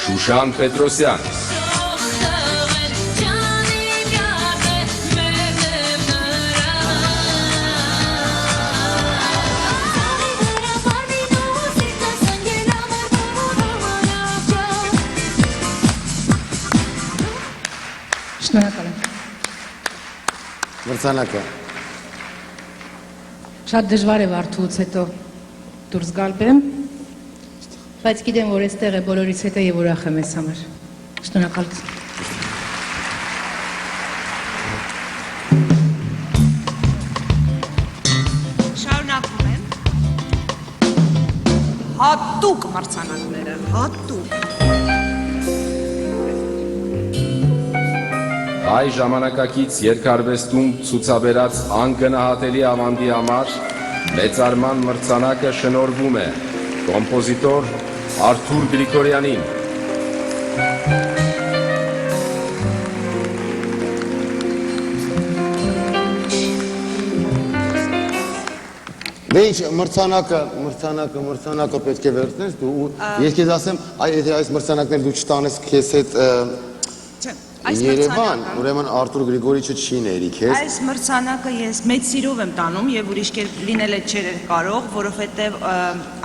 Շուշան Պետրոսյան Շնորհակալ եմ։ Մրցանակը Շատ դժվար է վարդուց հետո դուրս գալ բեմ, բայց գիտեմ, որ այստեղ է բոլորից հետո եւ ուրախ եմ ես համար։ Շնորհակալություն։ Շարունակում եմ։ Հատուկ մրցանակները, հատուկ։ Հայ ժամանակակից երկարվեստում ցուցաբերած անգնահատելի ավանդի համար մեծարման մրցանակը շնորհվում է կոմպոզիտոր Արթուր Գրիգորյանին։ Դե ինչ մրցանակը պետք է վերցնես դու ես քեզ ասեմ այս մրցանակները դու չտանես քեզ հետ Երևան, ուրեմն Արթուր Գրիգորիչը չի ների քեզ։ Այս մրցանակը ես մեծ սիրով եմ տանում եւ ուրիշ կերպ լինել է չէր կարող, որովհետեւ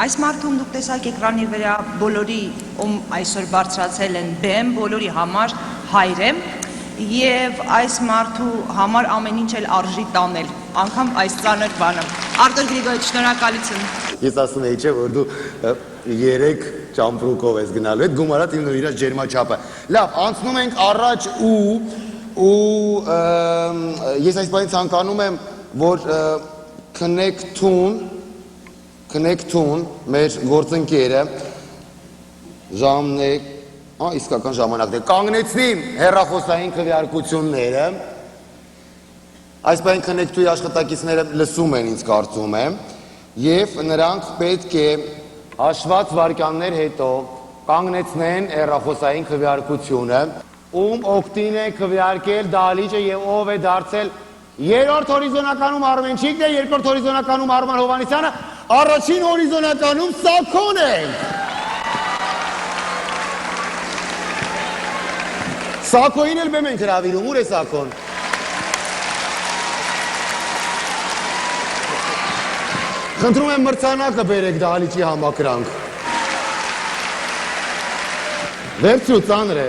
այս մարդուն դուք տեսաք էկրանի վրա բոլորի ում այսօր բարձրացել են բեմ, բոլորի համար հայր եմ եւ այս մարդու համար ամեն ինչ էլ արժի տանել, անգամ այս ծանր բանը։ Արթուր Գրիգորիչ, շնորհակալություն։ Ես ասում եի չէ որ դու 3 ճամպրուկով ես գնալու, այդ գումարած իմ նոր իրաց ջերմաչափը։ Լավ, անցնում ենք առաջ ու ես այս բանի ցանկանում եմ, որ Connect-ուն մեր գործընկերը Ժամնե Իսկական ժամանակն է։ Կանգնեցնիմ հեռախոսային քվեարկությունները։ Այս բան քննեցուի աշխատակիցները լսում են ինձ կարծում եմ, եւ նրանք պետք է հաշված վարքյաններ հետո կանգնեցնեն հեռախոսային քվեարկությունը, ում օգտին է քվեարկել դահլիճը եւ ով է դարձել երրորդ հորիզոնականում Արմենչիկն է, երկրորդ հորիզոնականում Արման Հովհաննիսյանը, առաջին հորիզոնականում Սաքոն է։ Սաքոին էլ բեմ ենք հրավիրում, ուր է Սաքոն։ Խնդրում եմ մրցանակը բերեք դահլիճի համակրանք։ Վերցրու, ծանր է։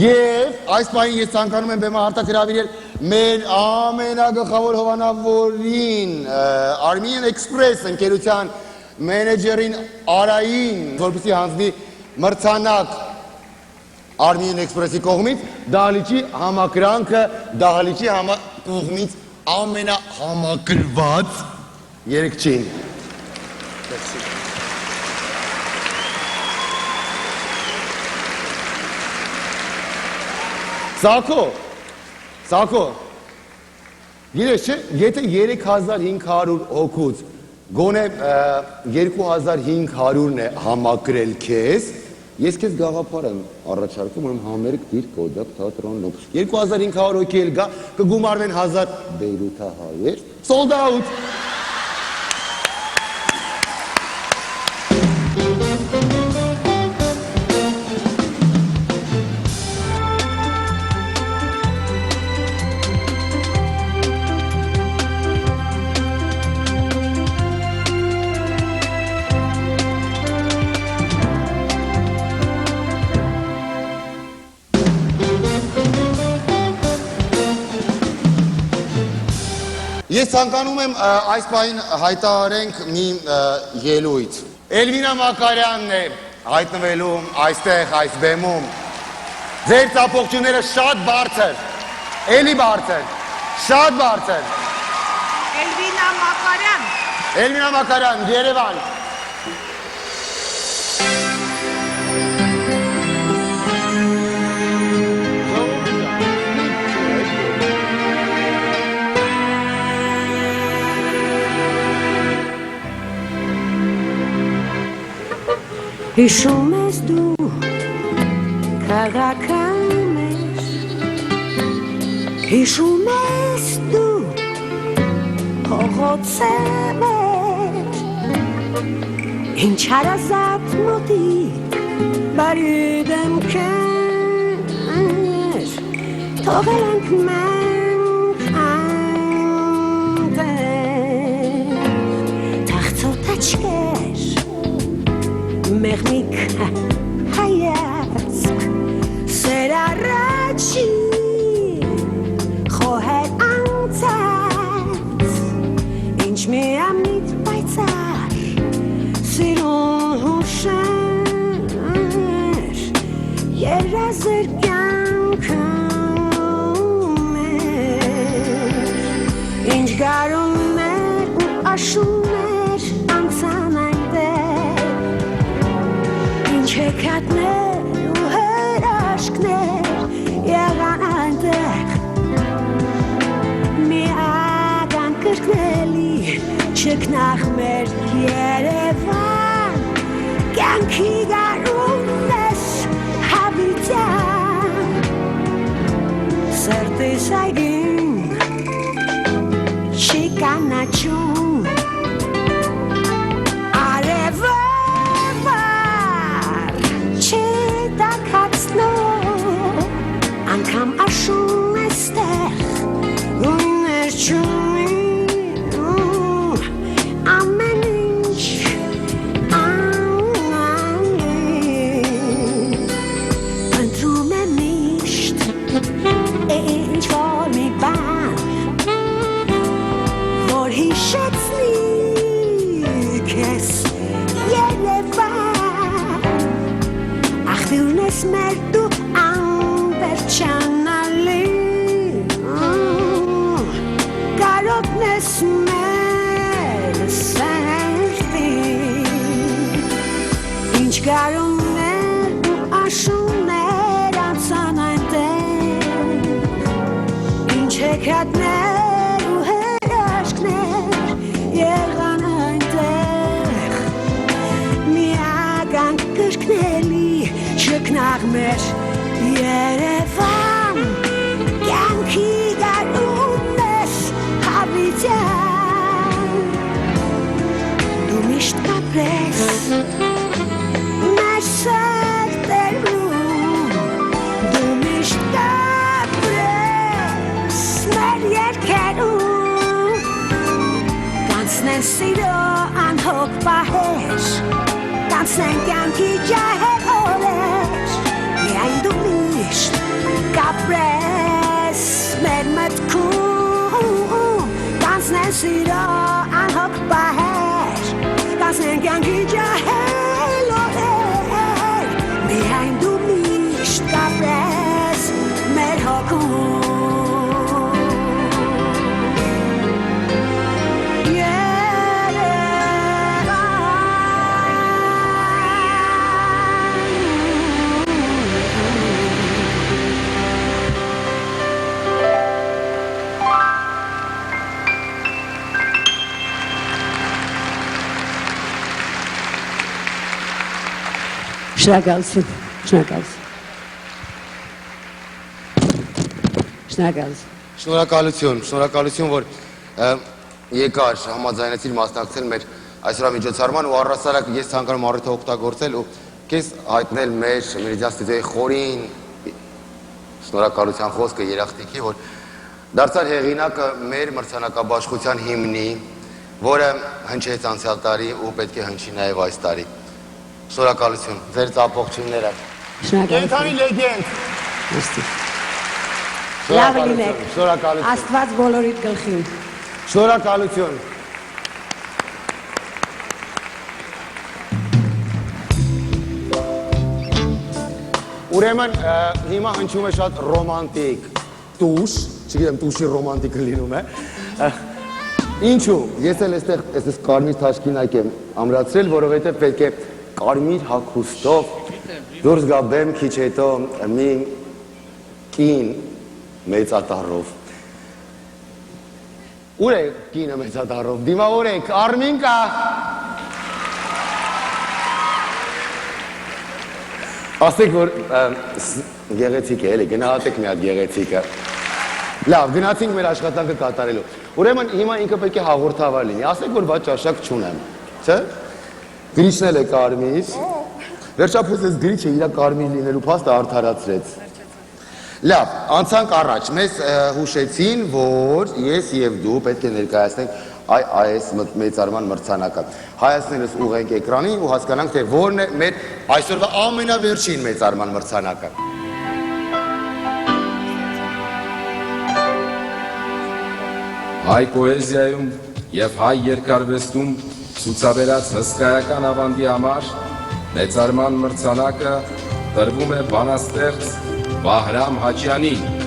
Եվ այս պահին ես ցանկանում եմ բեմը հարթակ հրավիրել մեր ամենագլխավոր հովանավորին, Armenian Express ընկերության մենեջերին Արային, որպեսզի հանձնի մրցանակ Armenian Express-ի կողմից, դահլիճի համակրանքը դահլիճի կողմից ամենահամակրված երգչին։ Սաքո, գիտես չէ, եթե 3500 հոգուց գոնե 2500-ն է համակրել քեզ, ես քեզ գաղափար եմ առաջարկում, ուրեմն համերգ դիր Կոդակ թատրոնում։ 2500 հոգի էլ գա, կգումարվեն 1000 Բեյրութահայեր, sold out։ Ես ցանկանում եմ այս պահին հայտարարենք մի ելույթ։ Էլվինա Մակարյանն է հայտնվելու այստեղ այս բեմում։ Ձեր ծափողջունները շատ բարձր, էլի բարձր, շատ բարձր։ Էլվինա Մակարյան, Երևան։ Հիշում ես դու քաղաքը մեր, հիշում ես դու փողոցը մեր, ինչ հարազատ մոտի բարի դեմքեր, թողել ենք մենք այնտեղ, թախծոտ աչքեր, մեղմիկ հայացք, սեր առաջի, խոհեր անցած, ինչ միամիտ պայծար, սիրուն հուշեր, երազր կյանքում էր, ինչ գարուններ ու աշուններ անցան այնտեղ, Չեկատներ ու հրաշքներ եղան այնտեղ, միական կրկնելի չկնախ մեր Երևան, կյանքի գարունն ես հավիտյան, սրտիս այգին չի կանաչում, անգամ աշուն էստեղ գույներ չունի ամեն ինչ անի ընտրում է միշտ ինչ որ մի բան որ հիշեցնի քեզ Երևան աղբյուրն ես մեր դու Chanali, կարոտնես մեր սերտի, ինչ գարուններ եղան այնտեղ միական կրկնելի շքնաղ մեր Երևան կյանքի գարունն ես հավիտյան դու միշտ կապրես մեր սրտերում դու միշտ կապրես մեր երգերում կանցնեն սիրո անհոգ պահեր կանցնեն կյանքի ջահել օրեր միայն դու միշտ կապրես մեր մտքում կանցնեն սիրո անհոգ պահեր կանցնեն կյանքի ջահել օրեր միայն դու միշտ կապրես մեր հոգում Շնորհակալություն, շնորհակալություն։ Շնորհակալություն։ Շնորհակալություն, որ եկար համաձայնեցիր մասնակցել մեր այսօրվա միջոցառման ու առհասարակ ես ցանկանում առիթը օգտագործել ու քեզ հայտնել մեր Մերիդիան ստուդիոյի խորին շնորհակալության խոսքը երախտիկի, որ դարձար հեղինակը մեր մրցանակաբաշխության հիմնի, որը հնչեց անցյալ տարի ու պետք է հնչի նաև այս տարի։ Շնորհակալություն, ձեր ծափողջույնները։ Կենդանի լեգենդ։ Լավ լինեք։ Շնորհակալություն։ Աստված բոլորիդ գլխին։ Շնորհակալություն։ Ուրեմն հիմա հնչում է շատ ռոմանտիկ տուշ, չգիտեմ տուշի ռոմանտիկը լինում է։ Ինչու, ես էլ այստեղ կարմիր թաշկինակ եմ ամրացրել, որովհետև պետք է կարմիր հագուստով դուրս գա բեմ քիչ հետո մի կին մեծատառով։ Ուր է կինը մեծատառով, դիմավոր է, Արմին կա։ Ասեք, որ գեղեցիկ է, էլի, գնահատեք մի հատ գեղեցիկը։ Լավ, գնացինք մեր աշխատանքը կատարելու։ Ուրեմն հիմա ինքը պետք է հաղորդավար լինի, ասեք, որ բաց ճաշակ չունեմ, չէ՞։ Գրիչն էլ է կարմիր, վերջապես ես գրիչը իրա կարմիր լինելու փաստը արդարացրեց։ Լավ, անցանք առաջ, մեզ հուշեցին, որ ես և դու պետք է ներկայացնենք այս մեծարման մրցանակը։ Հայացնելս ուղենք էկրանին ու հասկանանք, թե որն է մեր այսօրվա ամենավերջին մեծարման մրցանակը։ Հայ պոեզիայում և հայ երկարվեստում ցուցաբերած հսկայական ավանդի համար մեծարման մրցանակը տրվում է բանաստեղծ Վահրամ Հաջյանին։